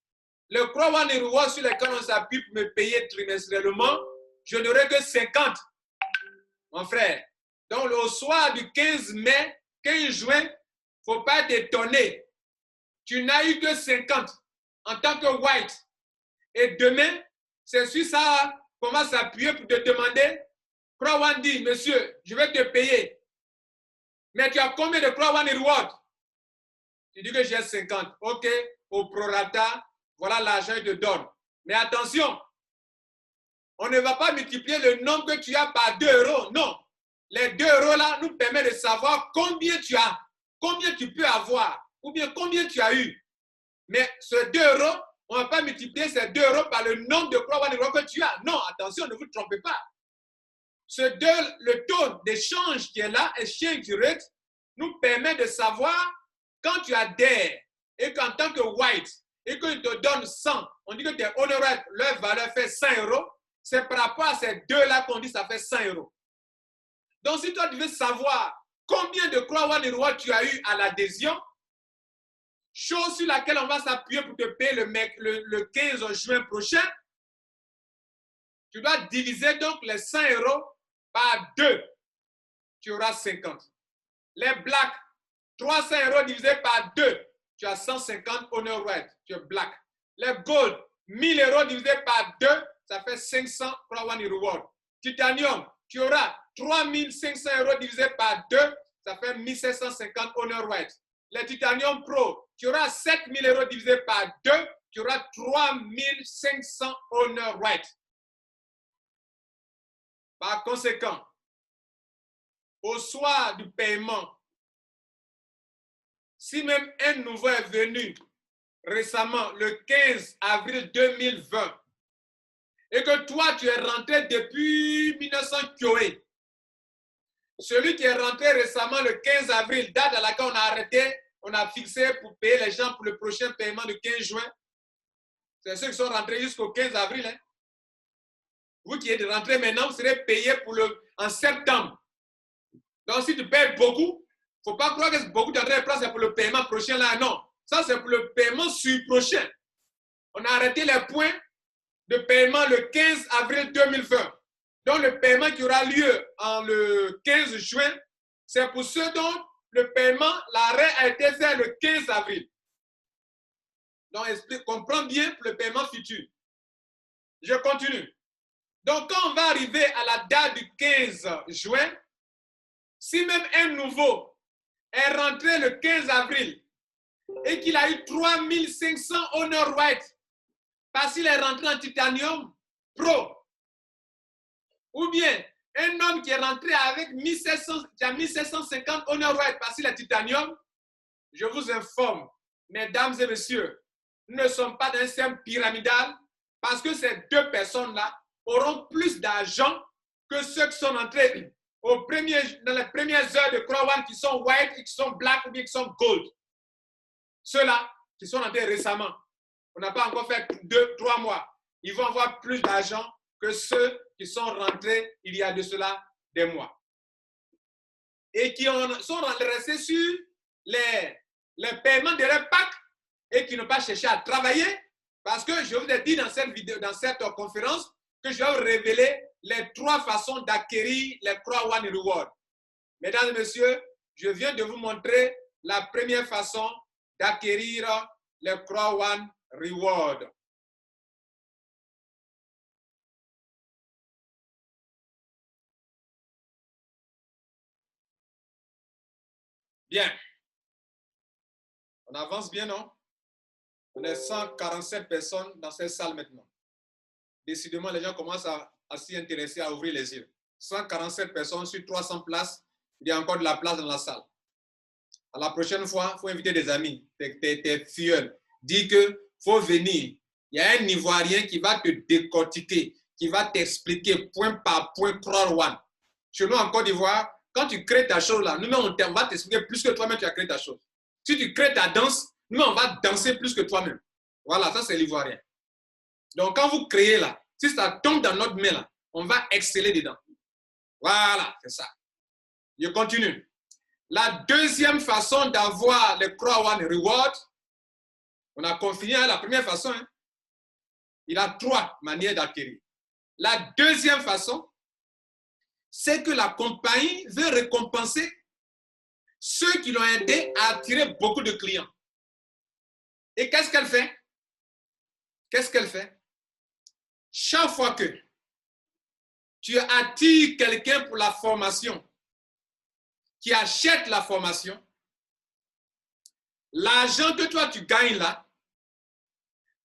le Crow One Reward sur lequel on s'appuie pour me payer trimestriellement, je n'aurai que 50, mon frère. Donc, au soir du 15 juin, il ne faut pas t'étonner. Tu n'as eu que 50 en tant que white. Et demain, c'est sur ça qu'on va s'appuyer pour te demander, Crow One dit, monsieur, je vais te payer. Mais tu as combien de Crow One Reward? Tu dis que j'ai 50. OK, au prorata, voilà l'argent que je te donne. Mais attention, on ne va pas multiplier le nombre que tu as par 2 euros. Non. Les 2 euros là nous permettent de savoir combien tu as, combien tu peux avoir, ou bien combien tu as eu. Mais ce 2 euros, on ne va pas multiplier ces 2 euros par le nombre de Crow One Reward que tu as. Non, attention, ne vous trompez pas. Le taux d'échange qui est là, exchange rate, nous permet de savoir quand tu adhères et qu'en tant que white, et qu'ils te donnent 100, on dit que tes honoraires, leur valeur fait 100 euros, c'est par rapport à ces deux-là qu'on dit ça fait 100 euros. Donc, si toi, tu veux savoir combien de Crow One Reward tu as eu à l'adhésion, chose sur laquelle on va s'appuyer pour te payer le 15 juin prochain, tu dois diviser donc les 100 euros par 2. Tu auras 50. Les blacks, 300 euros divisé par 2, tu as 150 honor right, tu es black. Les gold, 1000 euros divisé par 2, ça fait 500 Crow One Reward. Titanium, tu auras 3500 euros divisé par 2, ça fait 1750 honor right. Les Titanium Pro, tu auras 7000 euros divisé par 2, tu auras 3500 honor right. Par conséquent, au soir du paiement, si même un nouveau est venu récemment, le 15 avril 2020, et que toi, tu es rentré depuis 1900 Kyoé, celui qui est rentré récemment le 15 avril, date à laquelle on a arrêté, on a fixé pour payer les gens pour le prochain paiement du 15 juin, c'est ceux qui sont rentrés jusqu'au 15 avril. Hein. Vous qui êtes rentrés maintenant, vous serez payés en septembre. Donc, si tu payes beaucoup, il ne faut pas croire que beaucoup d'entrées c'est pour le paiement prochain là. Non, ça c'est pour le paiement sur prochain. On a arrêté les points de paiement le 15 avril 2020. Donc, le paiement qui aura lieu le 15 juin, c'est pour ceux dont le paiement, l'arrêt a été fait le 15 avril. Donc, comprends bien pour le paiement futur. Je continue. Donc, quand on va arriver à la date du 15 juin, si même un nouveau est rentré le 15 avril et qu'il a eu 3500 honor right parce qu'il est rentré en titanium pro, ou bien un homme qui est rentré avec 1750 honor right parce qu'il est titanium, je vous informe, mesdames et messieurs, nous ne sommes pas dans un système pyramidal parce que ces deux personnes-là auront plus d'argent que ceux qui sont entrés dans les premières heures de Croix One qui sont white et qui sont black ou bien qui sont gold. Ceux-là qui sont entrés récemment, on n'a pas encore fait 2-3 mois, ils vont avoir plus d'argent que ceux qui sont rentrés il y a de cela des mois. Et qui sont restés sur les paiements de leur PAC et qui n'ont pas cherché à travailler parce que je vous ai dit dans cette vidéo, dans cette conférence, que je vais vous révéler les 3 façons d'acquérir les Croix One Reward. Mesdames et messieurs, je viens de vous montrer la première façon d'acquérir les Croix One Reward. Bien. On avance bien, non? On est 147 personnes dans cette salle maintenant. Décidément, les gens commencent à s'y intéresser, à ouvrir les yeux. 147 personnes sur 300 places. Il y a encore de la place dans la salle. À la prochaine fois, il faut inviter des amis, tes filleuls. Dis qu'il faut venir. Il y a un Ivoirien qui va te décortiquer, qui va t'expliquer point par point Croix One. Chez nous, en Côte d'Ivoire, quand tu crées ta chose là, nous, on va t'expliquer plus que toi-même tu as créé ta chose. Si tu crées ta danse, nous, on va danser plus que toi-même. Voilà, ça c'est l'Ivoirien. Donc, quand vous créez là, si ça tombe dans notre main là, on va exceller dedans. Voilà, c'est ça. Je continue. La deuxième façon d'avoir les Croix One Reward, on a confiné à la première façon. Hein. Il a 3 manières d'acquérir. La deuxième façon, c'est que la compagnie veut récompenser ceux qui l'ont aidé à attirer beaucoup de clients. Et qu'est-ce qu'elle fait? Qu'est-ce qu'elle fait? Chaque fois que tu attires quelqu'un pour la formation, qui achète la formation, l'argent que toi tu gagnes là,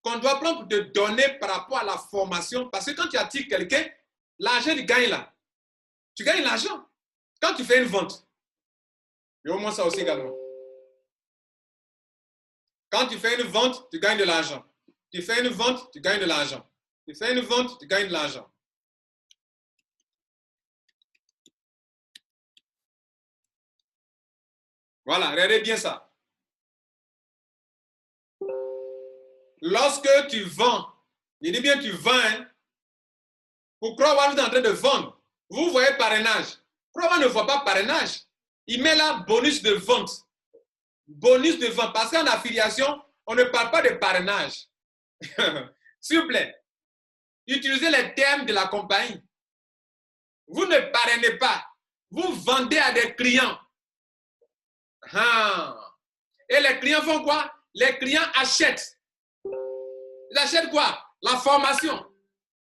qu'on doit prendre pour te donner par rapport à la formation, parce que quand tu attires quelqu'un, l'argent que tu gagnes là, tu gagnes l'argent. Quand tu fais une vente, et au moins ça aussi également. Quand tu fais une vente, tu gagnes de l'argent. Tu fais une vente, tu gagnes de l'argent. Tu fais une vente, tu gagnes de l'argent. Voilà, regardez bien ça. Lorsque tu vends, je dis bien tu vends, hein, pour croire que vous êtes en train de vendre, vous voyez parrainage. Croire ne voit pas parrainage. Il met là bonus de vente. Bonus de vente. Parce qu'en affiliation, on ne parle pas de parrainage. S'il vous plaît, utilisez les termes de la compagnie. Vous ne parrainez pas. Vous vendez à des clients. Et les clients font quoi? Les clients achètent. Ils achètent quoi? La formation.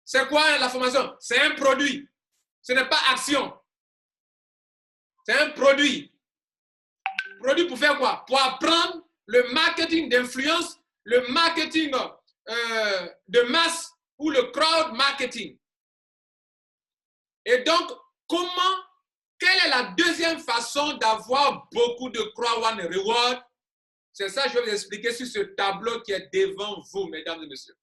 C'est quoi la formation? C'est un produit. Ce n'est pas action. C'est un produit. Produit pour faire quoi? Pour apprendre le marketing d'influence, le marketing de masse ou le crowd marketing. Et donc, quelle est la deuxième façon d'avoir beaucoup de Croix One Reward? C'est ça que je vais vous expliquer sur ce tableau qui est devant vous, mesdames et messieurs.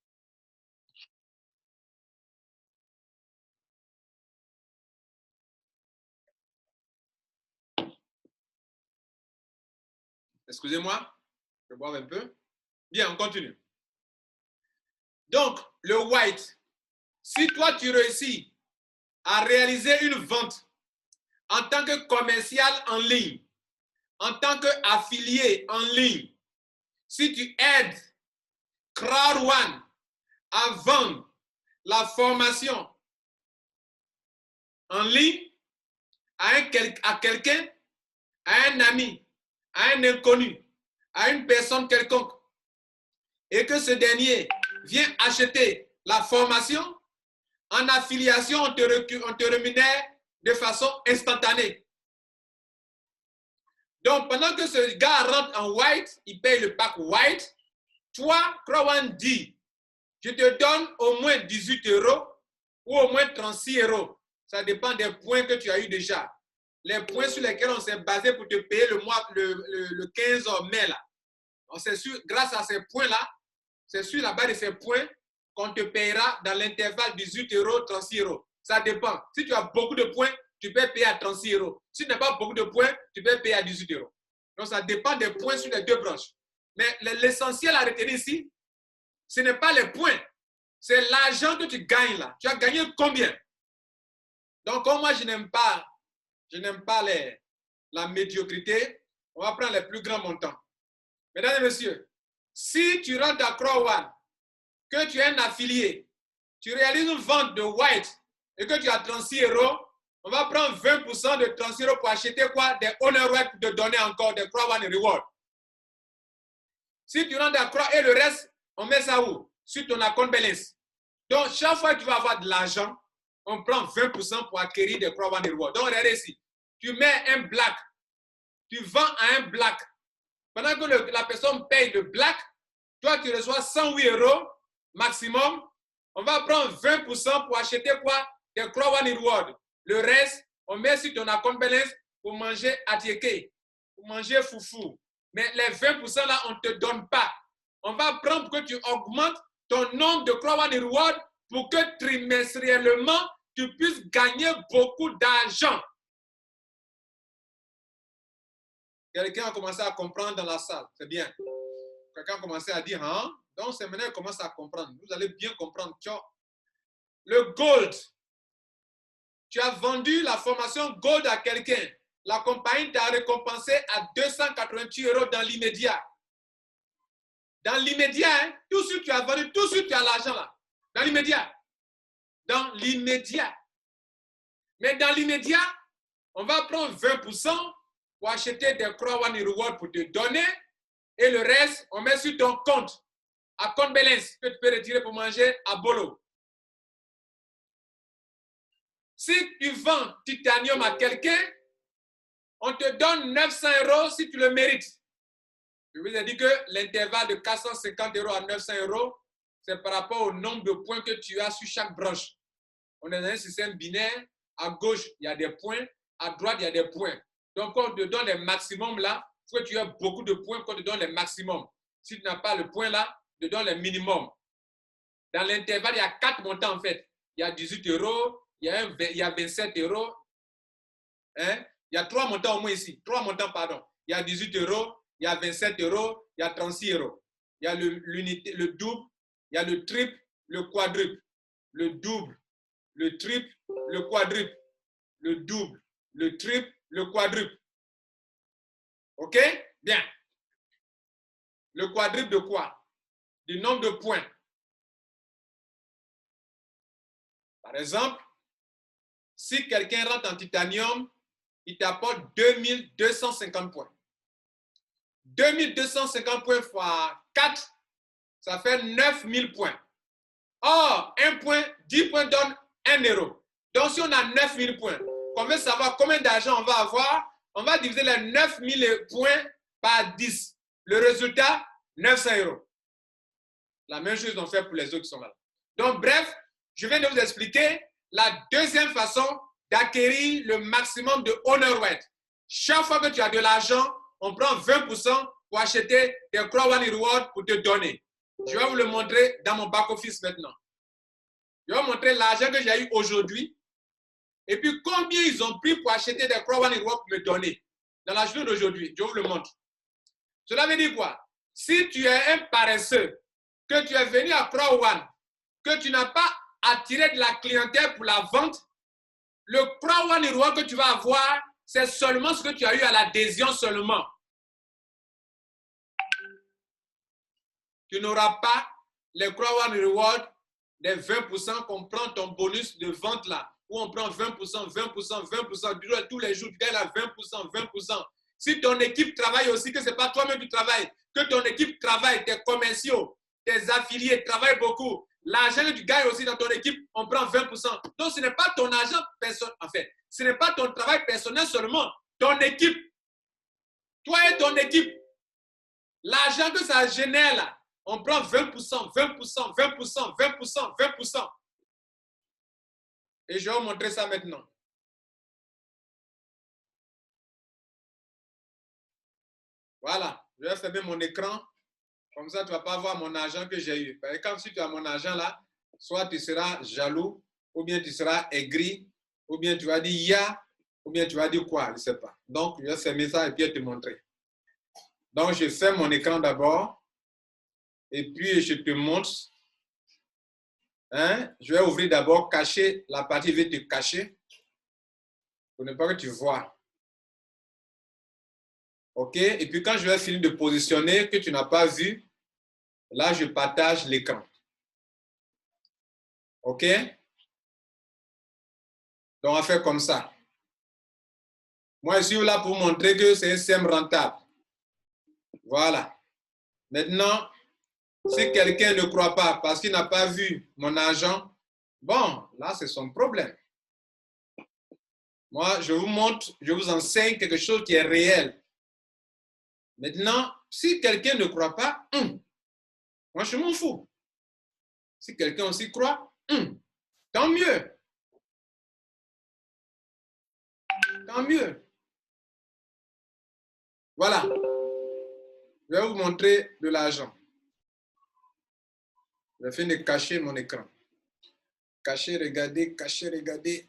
Excusez-moi, je vais boire un peu. Bien, on continue. Donc, le white, si toi tu réussis à réaliser une vente en tant que commercial en ligne, en tant qu'affilié en ligne, si tu aides Croix One à vendre la formation en ligne à quelqu'un, à un ami, à un inconnu, à une personne quelconque, et que ce dernier vient acheter la formation, en affiliation, on te rémunère de façon instantanée. Donc, pendant que ce gars rentre en white, il paye le pack white, toi, Croix One dit, je te donne au moins 18 € ou au moins 36 €. Ça dépend des points que tu as eu déjà. les points sur lesquels on s'est basé pour te payer le 15 mai là. C'est sûr, grâce à ces points-là, c'est sur la base de ces points qu'on te payera dans l'intervalle 18 €, 36 €. Ça dépend. Si tu as beaucoup de points, tu peux payer à 36 €. Si tu n'as pas beaucoup de points, tu peux payer à 18 €. Donc, ça dépend des points sur les deux branches. Mais l'essentiel à retenir ici, ce n'est pas les points. C'est l'argent que tu gagnes là. Tu as gagné combien? Donc, comme moi, je n'aime pas la médiocrité, on va prendre les plus grands montants. Mesdames et messieurs, si tu rentres à Crow One, que tu es un affilié, tu réalises une vente de white et que tu as 36 €, on va prendre 20% de 36 € pour acheter quoi? Des honor white pour te donner encore des Crow One reward. Si tu rentres à Crow et le reste, on met ça où? Sur ton account balance. Donc, chaque fois que tu vas avoir de l'argent, on prend 20% pour acquérir des Crow One reward. Donc, regardez ici. Tu mets un black, tu vends à un black. Pendant que la personne paye le black, toi, tu reçois 108 € maximum. On va prendre 20% pour acheter quoi? Des Crow One reward. Le reste, on met sur ton account balance pour manger atiéké, pour manger foufou. Mais les 20% là, on ne te donne pas. On va prendre pour que tu augmentes ton nombre de Crow One reward pour que trimestriellement, tu puisses gagner beaucoup d'argent. Quelqu'un a commencé à comprendre dans la salle. C'est bien. Quelqu'un a commencé à dire, hein? Donc, c'est maintenant qu'il commence à comprendre. Vous allez bien comprendre. Le gold. Tu as vendu la formation gold à quelqu'un. La compagnie t'a récompensé à 288 € dans l'immédiat. Dans l'immédiat, hein? Tout de suite tu as vendu, tout de suite tu as l'argent là. Dans l'immédiat. Dans l'immédiat. Mais dans l'immédiat, on va prendre 20% pour acheter des Crow One reward pour te donner. Et le reste, on met sur ton compte. À compte balance que tu peux retirer pour manger à Bolo. Si tu vends titanium à quelqu'un, on te donne 900 € si tu le mérites. Je vous ai dit que l'intervalle de 450 € à 900 €, c'est par rapport au nombre de points que tu as sur chaque branche. On est dans un système binaire. À gauche, il y a des points. À droite, il y a des points. Donc, quand on te donne les maximums là, il faut que tu aies beaucoup de points qu'on te donne les maximums. Si tu n'as pas le point là, tu te donnes les minimums. Dans l'intervalle, il y a 4 montants en fait. Il y a 18 €, il y a 27 €. Hein? Il y a 3 montants au moins ici. 3 montants, pardon. Il y a 18 €, il y a 27 €, il y a 36 €. Il y a l'unité, le double, il y a le triple, le quadruple. Le double, le triple, le quadruple. Le double, le triple, le quadruple. OK? Bien. Le quadruple de quoi? Du nombre de points. Par exemple, si quelqu'un rentre en titanium, il t'apporte 2250 points. 2250 points fois 4, ça fait 9000 points. Or, 1 point, 10 points donne 1 €. Donc, si on a 9000 points, on veut savoir combien d'argent on va avoir, on va diviser les 9000 points par 10. Le résultat, 900 €. La même chose on fait pour les autres qui sont là. Donc, bref, je viens de vous expliquer la deuxième façon d'acquérir le maximum de honor white. Chaque fois que tu as de l'argent, on prend 20% pour acheter des Crow One reward pour te donner. Je vais vous le montrer dans mon back-office maintenant. Je vais vous montrer l'argent que j'ai eu aujourd'hui et puis combien ils ont pris pour acheter des Crow One reward pour me donner. Dans la journée d'aujourd'hui, je vous le montre. Cela veut dire quoi? Si tu es un paresseux, que tu es venu à Crow One, que tu n'as pas attiré de la clientèle pour la vente, le Crow One reward que tu vas avoir, c'est seulement ce que tu as eu à l'adhésion seulement. Tu n'auras pas les Crow One reward des 20% qu'on prend ton bonus de vente là, où on prend 20%, 20%, 20%, tous les jours, tu gagnes à 20%, 20%. Si ton équipe travaille aussi, que ce n'est pas toi-même qui travailles, que ton équipe travaille, tes commerciaux, tes affiliés travaillent beaucoup, l'argent que tu gagnes aussi dans ton équipe, on prend 20%. Donc, ce n'est pas ton argent personnel, en fait, ce n'est pas ton travail personnel seulement, ton équipe. Toi et ton équipe, l'argent que ça génère là, on prend 20%, 20%, 20%, 20%, 20%. Et je vais vous montrer ça maintenant. Voilà, je vais fermer mon écran. Comme ça, tu ne vas pas voir mon argent que j'ai eu. Parce que quand si tu as mon argent là, soit tu seras jaloux, ou bien tu seras aigri, ou bien tu vas dire ya, ou bien tu vas dire quoi, je ne sais pas. Donc, je vais fermer ça et puis te montrer. Donc, je ferme mon écran d'abord. Et puis, je te montre. Hein? Je vais ouvrir d'abord, cacher la partie, je vais te cacher. Pour ne pas que tu vois. OK? Et puis, quand je vais finir de positionner, que tu n'as pas vu, là, je partage l'écran. OK? Donc, on va faire comme ça. Moi, je suis là pour montrer que c'est un SEM rentable. Voilà. Maintenant, si quelqu'un ne croit pas parce qu'il n'a pas vu mon argent, bon, là, c'est son problème. Moi, je vous montre, je vous enseigne quelque chose qui est réel. Maintenant, si quelqu'un ne croit pas, moi, je m'en fous. Si quelqu'un aussi croit, tant mieux. Tant mieux. Voilà. Je vais vous montrer de l'argent. Je vais finir de cacher mon écran. Cacher, regarder, cacher, regarder.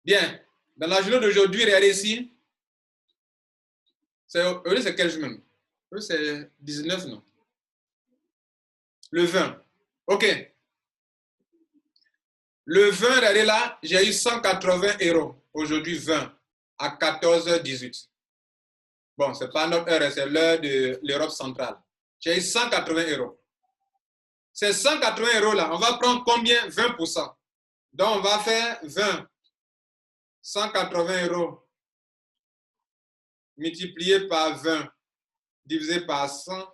Bien. Dans la journée d'aujourd'hui, regardez ici. C'est quel jour même? C'est 19, non? Le 20. OK. Le 20, regardez là, j'ai eu 180 €. Aujourd'hui, 20 à 14h18. Bon, ce n'est pas notre heure, c'est l'heure de l'Europe centrale. J'ai eu 180 €. Ces 180 € là, on va prendre combien? 20%. Donc, on va faire 20. 180 € multiplié par 20 divisé par 100.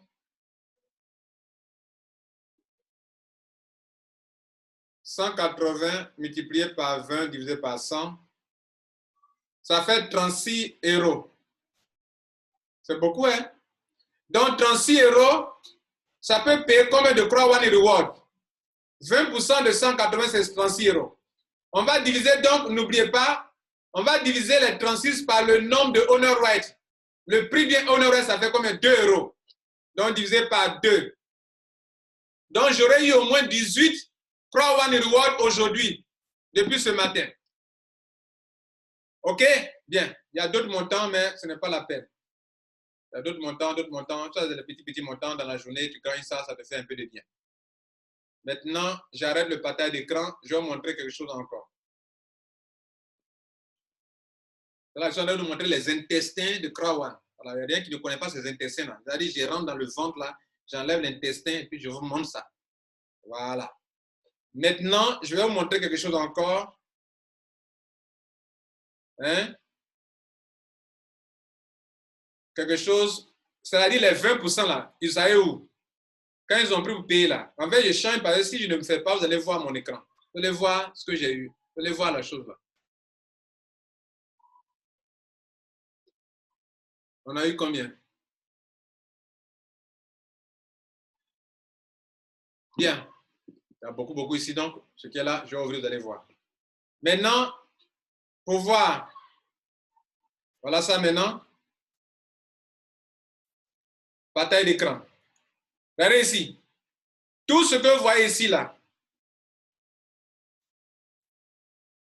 180 multiplié par 20 divisé par 100. Ça fait 36 €. C'est beaucoup, hein? Donc, 36 €, ça peut payer combien de Croix One Reward? 20% de 180, c'est 36 €. On va diviser donc, n'oubliez pas, on va diviser les 36 par le nombre de Honor Rights. Le prix bien Honor Rights, ça fait combien? 2 €. Donc, divisé par 2. Donc, j'aurais eu au moins 18 Croix One Reward aujourd'hui, depuis ce matin. OK? Bien. Il y a d'autres montants, mais ce n'est pas la peine. Il y a d'autres montants, d'autres montants. Tu as des petits montants dans la journée, tu gagnes ça, ça te fait un peu de bien. Maintenant, j'arrête le partage d'écran. Je vais vous montrer quelque chose encore. Là, je vais vous montrer les intestins de Croix One. Voilà, il y a rien qui ne connaît pas ces intestins-là. C'est-à-dire, je rentre dans le ventre, là, j'enlève l'intestin et puis je vous montre ça. Voilà. Maintenant, je vais vous montrer quelque chose encore. Hein? Quelque chose, c'est-à-dire les 20% là, ils savaient où? Quand ils ont pris pour payer là, en fait, je change parce que si je ne me fais pas, vous allez voir mon écran. Vous allez voir ce que j'ai eu. Vous allez voir la chose là. On a eu combien? Bien. Il y a beaucoup ici, donc ce qui est là, je vais ouvrir, vous allez voir. Maintenant, pour voir, voilà ça maintenant. Partage d'écran. Regardez ici. Tout ce que vous voyez ici, là.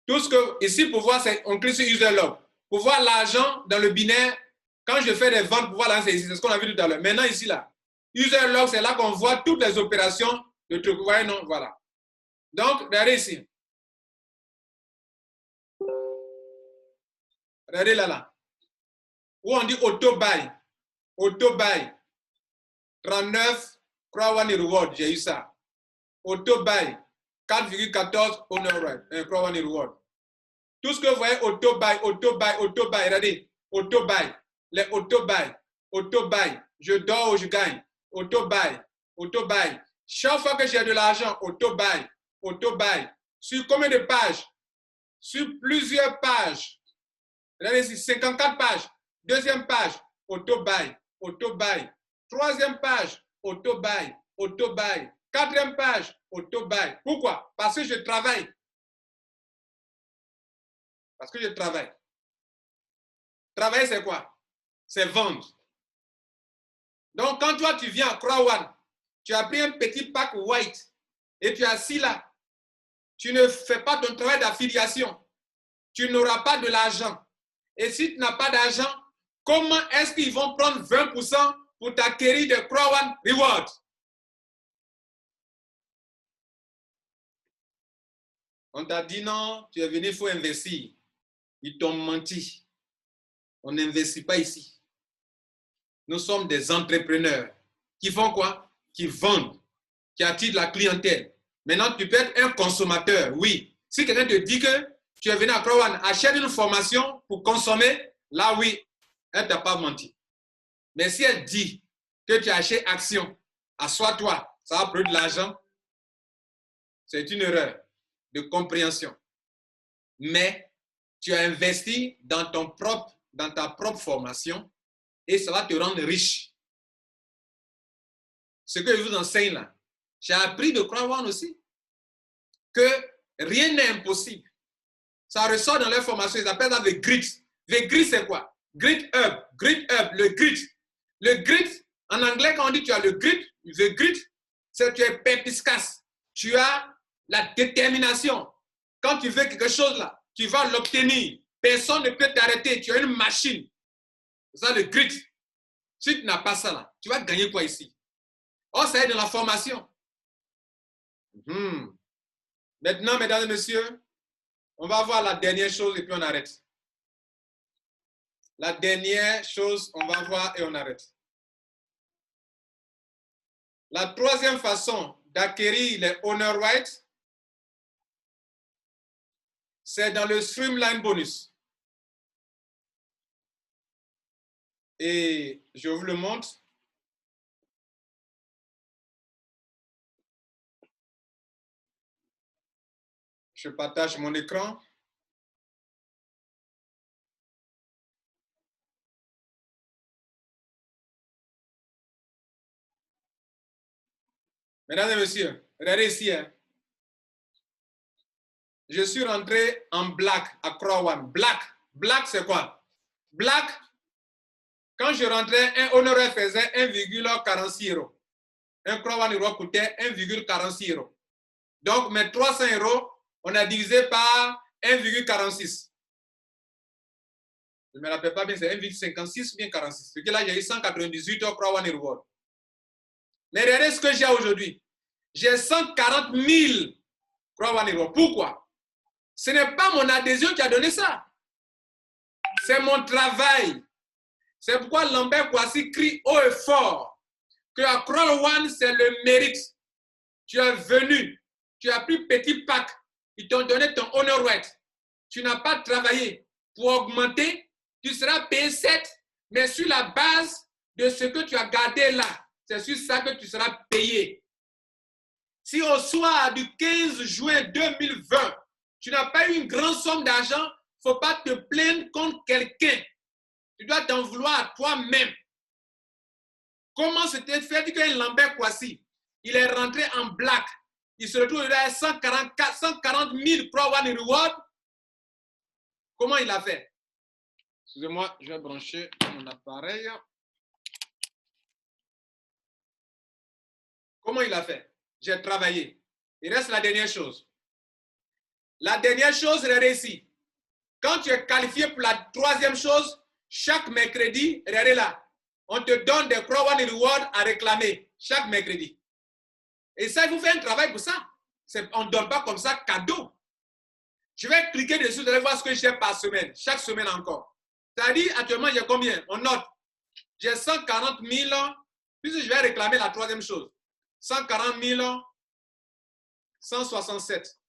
Tout ce que, ici, pour voir, on clique sur User Log. Pour voir l'argent dans le binaire, quand je fais des ventes, pour voir l'argent, c'est ici. C'est ce qu'on a vu tout à l'heure. Maintenant, ici, là. User Log, c'est là qu'on voit toutes les opérations de trucs. Vous voyez, non? Voilà. Donc, regardez ici. Regardez là. Où on dit auto-buy. Auto-buy. 39, Croix One Reward. J'ai eu ça. Auto-buy. 4,14 Honor Right. Croix One Reward. Tout ce que vous voyez, auto-buy, auto-buy, auto-buy. Regardez. Auto-buy. Les auto-buy. Auto-buy. Je dors ou je gagne. Auto-buy. Auto-buy. Chaque fois que j'ai de l'argent, auto-buy. Auto-buy. Sur combien de pages? Sur plusieurs pages. Regardez ici, 54 pages. Deuxième page, auto-buy, auto-buy. Troisième page, auto-buy, auto-buy. Quatrième page, auto-buy. Pourquoi? Parce que je travaille. Parce que je travaille. Travailler, c'est quoi? C'est vendre. Donc, quand toi, tu viens à Croix-One, tu as pris un petit pack white et tu es assis là. Tu ne fais pas ton travail d'affiliation. Tu n'auras pas de l'argent. Et si tu n'as pas d'argent, comment est-ce qu'ils vont prendre 20% pour t'acquérir de Croix-One Reward? On t'a dit non, tu es venu, il faut investir. Ils t'ont menti. On n'investit pas ici. Nous sommes des entrepreneurs qui font quoi? Qui vendent, qui attirent la clientèle. Maintenant, tu peux être un consommateur, oui. Si quelqu'un te dit que tu es venu à Croix-One, achète une formation pour consommer, là oui, elle ne t'a pas menti. Mais si elle dit que tu achètes action, assois-toi, ça va produire de l'argent, c'est une erreur de compréhension. Mais tu as investi dans ta propre formation et ça va te rendre riche. Ce que je vous enseigne là, j'ai appris de Croix-One aussi que rien n'est impossible. Ça ressort dans leur formation, ils appellent ça le grit. Le grit, c'est quoi? Grit up, le grit. Le grit, en anglais, quand on dit tu as le grit, c'est que tu es perspicace. Tu as la détermination. Quand tu veux quelque chose là, tu vas l'obtenir. Personne ne peut t'arrêter. Tu as une machine. C'est ça le grit. Si tu n'as pas ça là, tu vas gagner quoi ici? Oh, ça est dans la formation. Maintenant, mesdames et messieurs, on va voir la dernière chose et puis on arrête. La dernière chose, on va voir et on arrête. La troisième façon d'acquérir les honor rights, c'est dans le Streamline Bonus. Et je vous le montre. Je partage mon écran. Mesdames et messieurs, regardez ici. Je suis rentré en black à Croix-One. Black, c'est quoi? Black, quand je rentrais, un honoraire faisait 1,46 €. Un Croix-One Euro coûtait 1,46 €. Donc, mes 300 €, on a divisé par 1,46. Je ne me rappelle pas bien, c'est 1,56 ou bien 46. Ce que là, j'ai eu 198 € Croix-One Reward. Mais regardez ce que j'ai aujourd'hui. J'ai 140 000 Croix-One Reward. Pourquoi? Ce n'est pas mon adhésion qui a donné ça. C'est mon travail. C'est pourquoi Lambert Kouassi crie haut et fort que à Croix-One, c'est le mérite. Tu es venu, tu as pris petit pack, ils t'ont donné ton honor right. Tu n'as pas travaillé pour augmenter, tu seras payé 7, mais sur la base de ce que tu as gardé là, c'est sur ça que tu seras payé. Si au soir du 15 juin 2020, tu n'as pas eu une grande somme d'argent, il ne faut pas te plaindre contre quelqu'un. Tu dois t'en vouloir à toi-même. Comment c'était fait que Lambert Kouassi, il est rentré en black, il se retrouve à 140 000 Croix-One Reward. Comment il a fait? Excusez-moi, je vais brancher mon appareil. Comment il a fait? J'ai travaillé. Il reste la dernière chose. La dernière chose, regardez ici. Quand tu es qualifié pour la troisième chose, chaque mercredi, regardez là, on te donne des Croix-One Reward à réclamer chaque mercredi. Et ça, il vous fait un travail pour ça. On ne donne pas comme ça cadeau. Je vais cliquer dessus, vous allez voir ce que j'ai par semaine, chaque semaine encore. C'est-à-dire, actuellement, j'ai combien? On note. J'ai 140 000, puisque je vais réclamer la troisième chose. 140 167.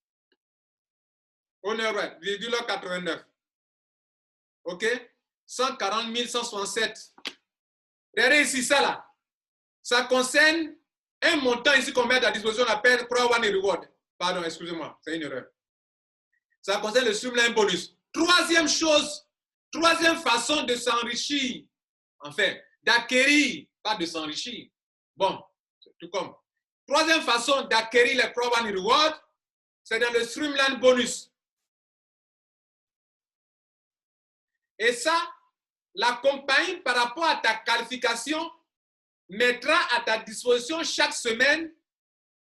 Honor rate, 89. OK? 140 167. Regardez ici, ça là. Ça concerne un montant ici qu'on met à disposition, on appelle Croix-One Reward. Pardon, excusez-moi, c'est une erreur. Ça concerne le Streamline Bonus. Troisième chose, troisième façon de s'enrichir. Enfin, d'acquérir, pas de s'enrichir. Bon, tout comme. Troisième façon d'acquérir les Croix-One Reward, c'est dans le Streamline Bonus. Et ça, la compagnie, par rapport à ta qualification, mettra à ta disposition chaque semaine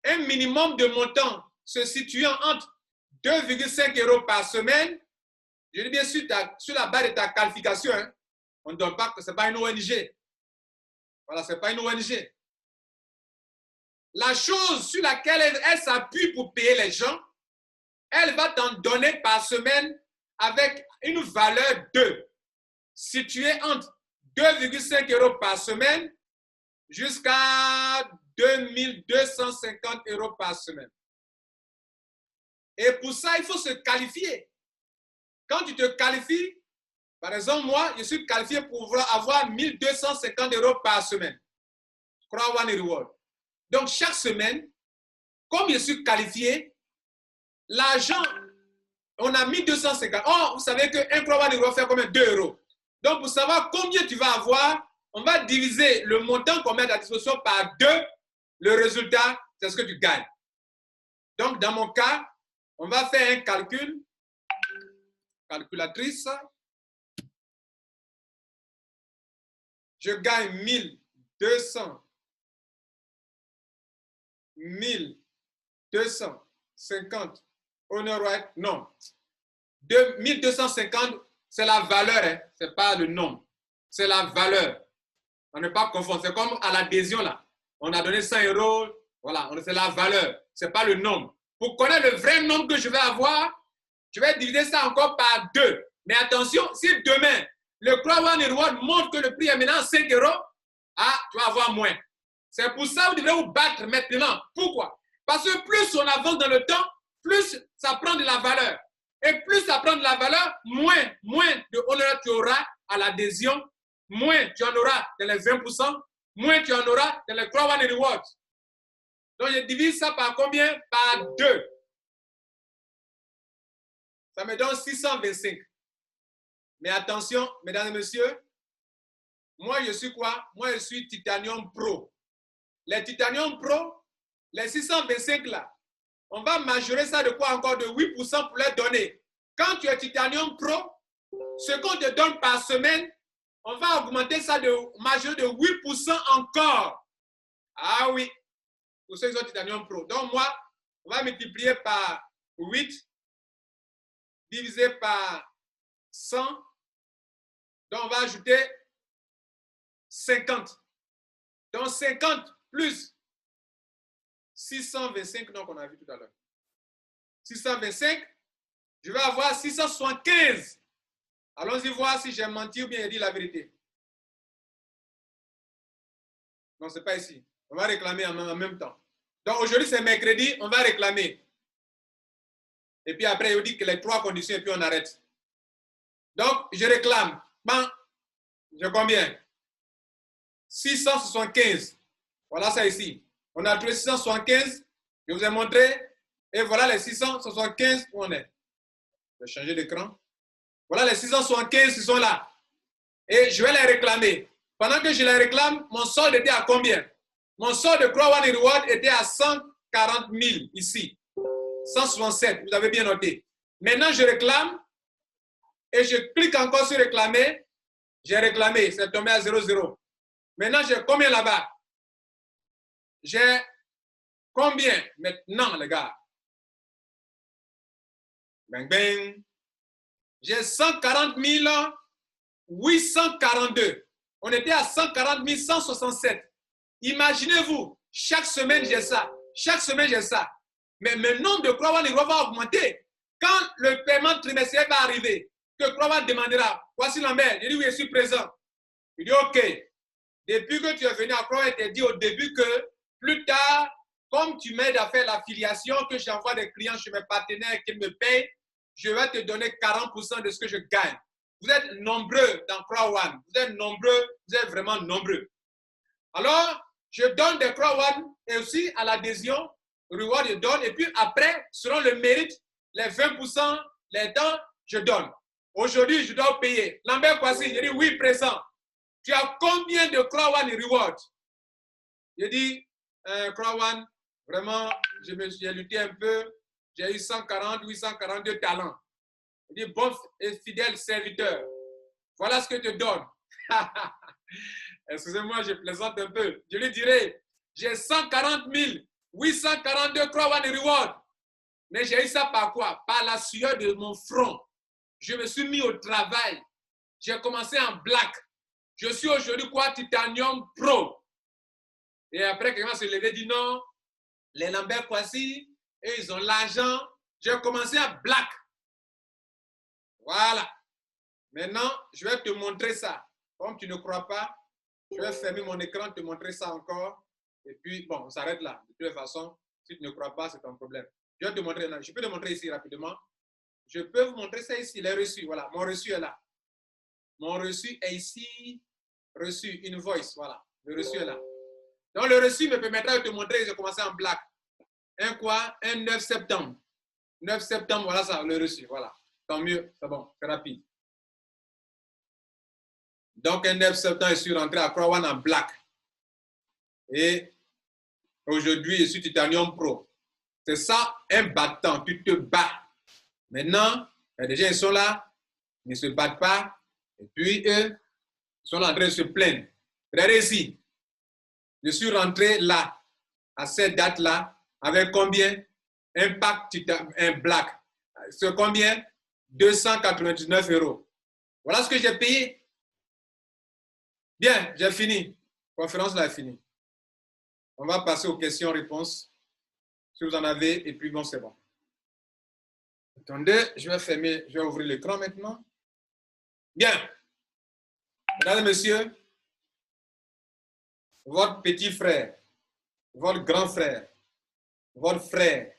un minimum de montant se situant entre 2,5 € par semaine. Je dis bien sûr, sur la base de ta qualification. Hein. On ne donne pas que ce n'est pas une ONG. Voilà, ce n'est pas une ONG. La chose sur laquelle elle s'appuie pour payer les gens, elle va t'en donner par semaine avec une valeur de située entre 2,5 € par semaine jusqu'à 2250 € par semaine. Et pour ça, il faut se qualifier. Quand tu te qualifies, par exemple, moi, je suis qualifié pour avoir 1250 € par semaine. Crowd One Reward. Donc, chaque semaine, comme je suis qualifié, l'argent, on a 1250. Oh, vous savez qu'un Crowd One Reward fait combien? 2 €. Donc, pour savoir combien tu vas avoir, on va diviser le montant qu'on met à ta disposition par 2. Le résultat, c'est ce que tu gagnes. Donc, dans mon cas, on va faire un calcul. Calculatrice. Je gagne 1250 honorary, non. 1250, c'est la valeur, hein. Ce n'est pas le nombre. C'est la valeur. On n'est pas confondre. C'est comme à l'adhésion, là. On a donné 100 €. Voilà, c'est la valeur. Ce n'est pas le nombre. Pour connaître le vrai nombre que je vais avoir, je vais diviser ça encore par 2. Mais attention, si demain, le Crowd One Reward montre que le prix est maintenant 5 €, ah, tu vas avoir moins. C'est pour ça que vous devez vous battre maintenant. Pourquoi? Parce que plus on avance dans le temps, plus ça prend de la valeur. Et plus ça prend de la valeur, moins de honneur tu auras à l'adhésion, moins tu en auras dans les 20%, moins tu en auras dans les Crowd One Reward. Donc, je divise ça par combien? Par 2. Ça me donne 625. Mais attention, mesdames et messieurs, moi, je suis quoi? Moi, je suis Titanium Pro. Les Titanium Pro, les 625 là, on va majorer ça de quoi encore? De 8% pour les donner. Quand tu es Titanium Pro, ce qu'on te donne par semaine, on va augmenter ça de majorer de 8% encore. Ah oui, pour ceux qui sont Titanium Pro. Donc moi, on va multiplier par 8, divisé par 100. Donc on va ajouter 50. Donc 50 plus 625, donc on a vu tout à l'heure. 625, je vais avoir 675. Allons-y voir si j'ai menti ou bien j'ai dit la vérité. Non, ce n'est pas ici. On va réclamer en même temps. Donc aujourd'hui, c'est mercredi, on va réclamer. Et puis après, il dit que les 3 conditions et puis on arrête. Donc, je réclame. Bon, j'ai combien? 675. Voilà ça ici. On a trouvé 675. Je vous ai montré. Et voilà les 675 où on est. Je vais changer d'écran. Voilà les 675 qui sont là. Et je vais les réclamer. Pendant que je les réclame, mon solde était à combien? Mon solde de Crowd One Reward était à 140 000 ici. 167, vous avez bien noté. Maintenant, je réclame et je clique encore sur réclamer. J'ai réclamé, c'est tombé à 0,0. Maintenant, j'ai combien là-bas? J'ai combien maintenant, les gars? Bang, bang. J'ai 140 842. On était à 140 167. Imaginez-vous, chaque semaine, j'ai ça. Chaque semaine, j'ai ça. Mais le nombre de Crowd One Reward va augmenter. Quand le paiement trimestriel va arriver, que Crowd One demandera, voici Lambert, je dis oui, je suis présent. Il dit ok. Depuis que tu es venu à Crowd One, il t'a dit au début que plus tard, comme tu m'aides à faire l'affiliation, que j'envoie des clients chez mes partenaires qui me payent, je vais te donner 40% de ce que je gagne. Vous êtes nombreux dans Crowd One. Vous êtes nombreux, vous êtes vraiment nombreux. Alors, je donne des Crowd One et aussi à l'adhésion, reward, je donne. Et puis après, selon le mérite, les 20%, les dons, je donne. Aujourd'hui, je dois payer. Lambert Kwasi, je dis oui, présent. Tu as combien de Crowd One reward? Je dis, Crowd One, vraiment, j'ai lutté un peu. J'ai eu 842 talents. Je dis, bon et fidèle serviteur. Voilà ce que je te donne. Excusez-moi, je plaisante un peu. Je lui dirai, j'ai 140 842 Croix One Reward. Mais j'ai eu ça par quoi? Par la sueur de mon front. Je me suis mis au travail. J'ai commencé en black. Je suis aujourd'hui quoi? Titanium Pro. Et après, quelqu'un se lever et dit non, les Lambert Kwasi, eux, ils ont l'argent. J'ai commencé en black. Voilà. Maintenant, je vais te montrer ça. Comme tu ne crois pas, je vais fermer mon écran, te montrer ça encore. Et puis, bon, on s'arrête là. De toute façon, si tu ne crois pas, c'est ton problème. Je vais te montrer, je peux te montrer ici rapidement. Je peux vous montrer ça ici, les reçus. Voilà, mon reçu est là. Mon reçu est ici. Reçu, une voice, voilà. Le reçu est là. Donc, le reçu me permettra de te montrer, j'ai commencé en black. Un quoi? Un 9 septembre. 9 septembre, voilà ça, le reçu, voilà. Tant mieux, c'est bon, c'est rapide. Donc, un 9 septembre, je suis rentré à Croix One en black. Et aujourd'hui, je suis Titanium Pro. C'est ça, un battant. Tu te bats. Maintenant, les gens, ils sont là, ils ne se battent pas. Et puis, eux, ils sont en train de se plaindre. Regardez ici. Je suis rentré là, à cette date-là, avec combien? Un pack, un black. C'est combien? 299 €. Voilà ce que j'ai payé. Bien, j'ai fini. La conférence là est finie. On va passer aux questions-réponses. Si vous en avez, et puis bon, c'est bon. Attendez, je vais fermer, je vais ouvrir l'écran maintenant. Bien. Mesdames et messieurs, votre petit frère, votre grand frère, votre frère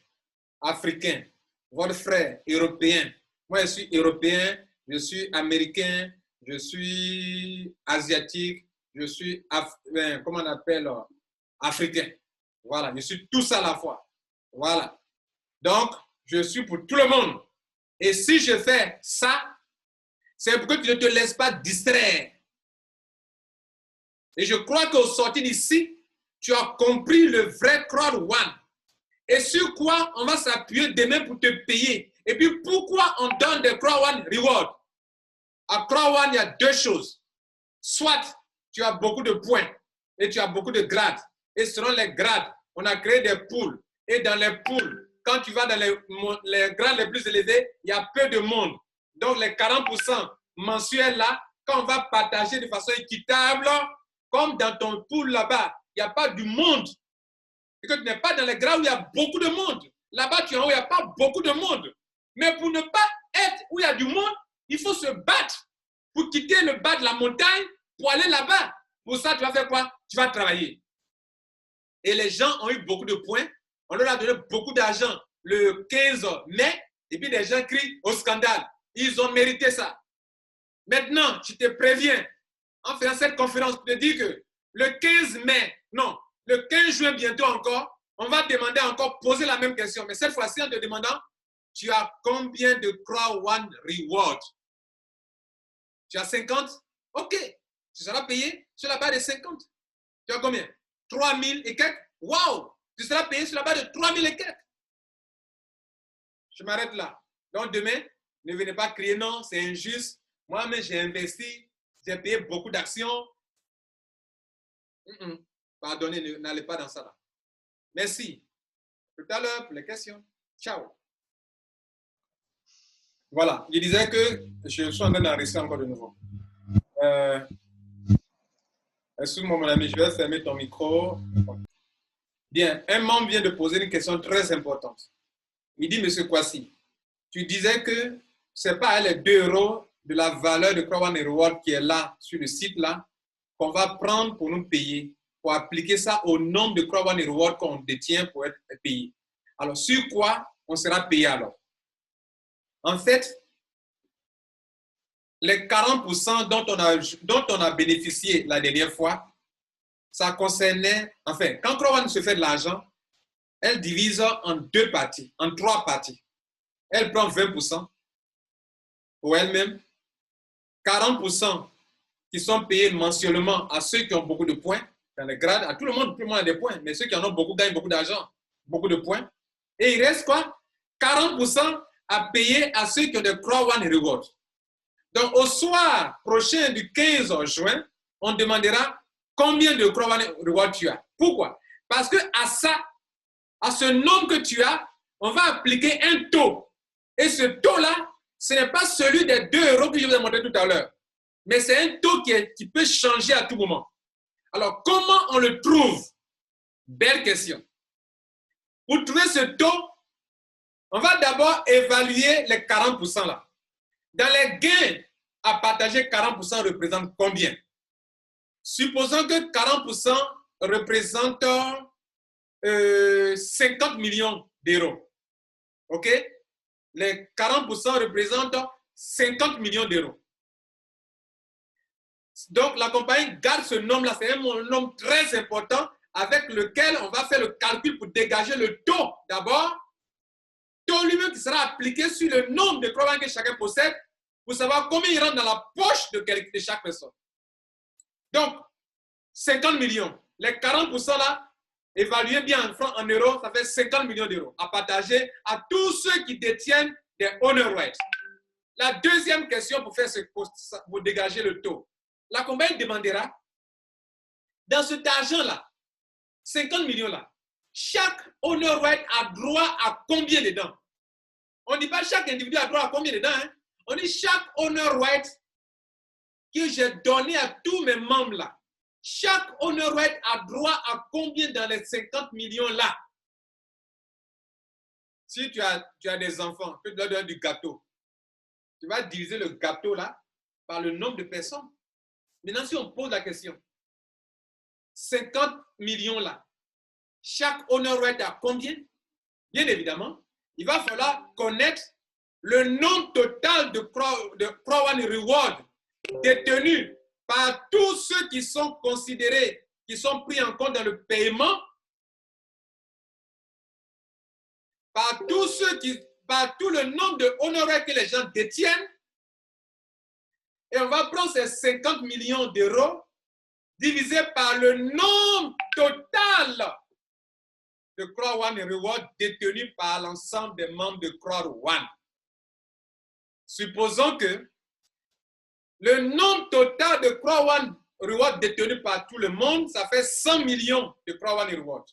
africain, votre frère européen. Moi, je suis européen, je suis américain, je suis asiatique, je suis, comment on appelle, africain. Voilà, je suis tout ça à la fois. Voilà. Donc, je suis pour tout le monde. Et si je fais ça, c'est pour que tu ne te laisses pas distraire. Et je crois qu'au sortir d'ici, tu as compris le vrai Crowd One. Et sur quoi on va s'appuyer demain pour te payer. Et puis pourquoi on donne des Crowd One Reward. À Crowd One, il y a deux choses. Soit tu as beaucoup de points et tu as beaucoup de grades. Et selon les grades, on a créé des poules. Et dans les poules, quand tu vas dans les grades les plus élevés, il y a peu de monde. Donc les 40% mensuels là, quand on va partager de façon équitable, comme dans ton pool là-bas, il n'y a pas du monde. Et que tu n'es pas dans les grades où il y a beaucoup de monde. Là-bas, tu es en haut, il n'y a pas beaucoup de monde. Mais pour ne pas être où il y a du monde, il faut se battre pour quitter le bas de la montagne pour aller là-bas. Pour ça, tu vas faire quoi? Tu vas travailler. Et les gens ont eu beaucoup de points. On leur a donné beaucoup d'argent le 15 mai. Et puis les gens crient au scandale. Ils ont mérité ça. Maintenant, je te préviens, en faisant cette conférence, pour te dire que le 15 mai, non, le 15 juin bientôt encore, on va demander encore, poser la même question. Mais cette fois-ci, en te demandant, tu as combien de Crowd One Reward? Tu as 50? Ok. Tu seras payé sur la base de 50. Tu as combien? 3 000 et quelques? Waouh! Tu seras payé sur la base de 3 000 et quelques. Je m'arrête là. Donc demain, ne venez pas crier non, c'est injuste. Moi-même, j'ai investi, j'ai payé beaucoup d'actions. Pardonnez, n'allez pas dans ça là. Merci. Tout à l'heure pour les questions. Ciao. Voilà, il disait que je suis en train d'enregistrer encore de nouveau. Excuse-moi mon ami, je vais fermer ton micro. Bien, un membre vient de poser une question très importante. Il dit, Monsieur Kwasi, tu disais que ce n'est pas les 2 € de la valeur de Crowd One Reward qui est là, sur le site là, qu'on va prendre pour nous payer, pour appliquer ça au nombre de Crowd One Reward qu'on détient pour être payé. Alors, sur quoi on sera payé alors? En fait, les 40% dont on a bénéficié la dernière fois, ça concernait, enfin, quand Crowd One se fait de l'argent, elle divise en 2 parties, en 3 parties. Elle prend 20% pour elle-même, 40% qui sont payés mensuellement à ceux qui ont beaucoup de points, dans les grades, à tout le monde a des points, mais ceux qui en ont beaucoup gagnent beaucoup d'argent, beaucoup de points. Et il reste quoi? 40% à payer à ceux qui ont des Crowd One Rewards. Donc, au soir prochain du 15 juin, on demandera combien de Croix One Reward tu as. Pourquoi? Parce que à ce nombre que tu as, on va appliquer un taux. Et ce taux-là, ce n'est pas celui des 2 € que je vous ai montré tout à l'heure. Mais c'est un taux qui peut changer à tout moment. Alors, comment on le trouve? Belle question. Pour trouver ce taux, on va d'abord évaluer les 40% là. Dans les gains à partager, 40% représentent combien? Supposons que 40% représentent 50 millions d'euros. OK? Les 40% représentent 50 millions d'euros. Donc, la compagnie garde ce nombre-là. C'est un nombre très important avec lequel on va faire le calcul pour dégager le taux. D'abord, taux lui-même qui sera appliqué sur le nombre de Croix One que chacun possède pour savoir combien il rentre dans la poche de chaque personne. Donc, 50 millions. Les 40% là, évaluez bien en francs, en euros, ça fait 50 millions d'euros à partager à tous ceux qui détiennent des honor rights. La deuxième question pour faire pour dégager le taux. La compagnie demandera, dans cet argent-là, 50 millions là, chaque honor right a droit à combien dedans? On ne dit pas chaque individu a droit à combien dedans, hein? On dit chaque honor right que j'ai donné à tous mes membres là. Chaque honor right a droit à combien dans les 50 millions là? Si tu as des enfants, tu dois donner du gâteau. Tu vas diviser le gâteau là par le nombre de personnes. Maintenant, si on pose la question, 50 millions là, chaque honor right a combien? Bien évidemment, il va falloir connaître le nombre total de Croix One Reward détenus par tous ceux qui sont considérés, qui sont pris en compte dans le paiement, par tout le nombre de honoraires que les gens détiennent, et on va prendre ces 50 millions d'euros divisé par le nombre total de Croix One Reward détenus par l'ensemble des membres de Croix One. Supposons que le nombre total de Croix One Reward détenus par tout le monde, ça fait 100 millions de Croix One Reward.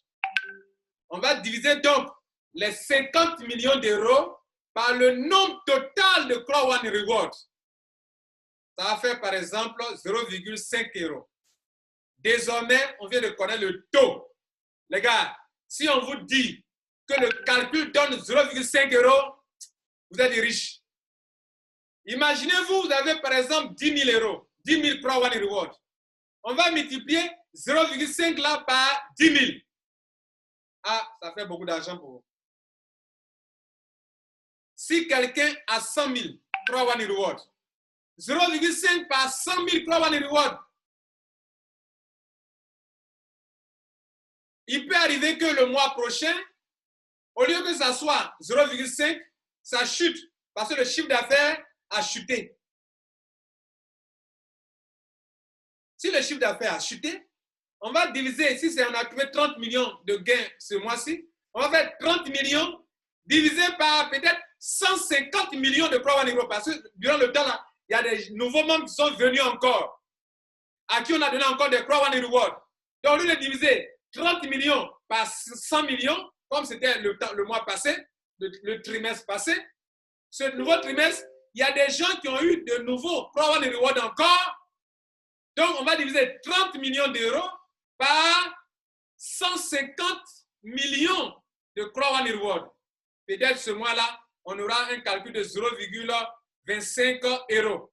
On va diviser donc les 50 millions d'euros par le nombre total de Croix One Reward. Ça va faire par exemple 0,5 €. Désormais, on vient de connaître le taux. Les gars, si on vous dit que le calcul donne 0,5 €, vous êtes riche. Imaginez-vous, vous avez par exemple 10 000 €, 10 000 Croix One Reward. On va multiplier 0,5 là par 10 000. Ah, ça fait beaucoup d'argent pour vous. Si quelqu'un a 100 000 Croix One Reward, 0,5 par 100 000 Croix One Reward, il peut arriver que le mois prochain, au lieu que ça soit 0,5, ça chute parce que le chiffre d'affaires a chuté. Si le chiffre d'affaires a chuté, on va diviser, si on a trouvé 30 millions de gains ce mois-ci, on va faire 30 millions divisé par peut-être 150 millions de Croix One Reward. Parce que durant le temps, là, il y a des nouveaux membres qui sont venus encore, à qui on a donné encore des Croix One Reward. Donc, au lieu de diviser 30 millions par 100 millions, comme c'était le mois passé, le trimestre passé, ce nouveau trimestre, il y a des gens qui ont eu de nouveaux Croix One Reward encore. Donc, on va diviser 30 millions d'euros par 150 millions de Croix One Reward. Peut-être ce mois-là, on aura un calcul de 0,25 €.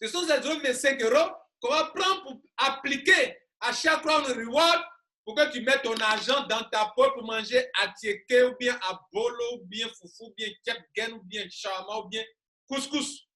Ce sont ces 0,25 € qu'on va prendre pour appliquer à chaque Croix One Reward pour que tu mettes ton argent dans ta poche pour manger à tieke ou bien à bolo ou bien foufou ou bien kepgen ou bien shawarma ou bien couscous.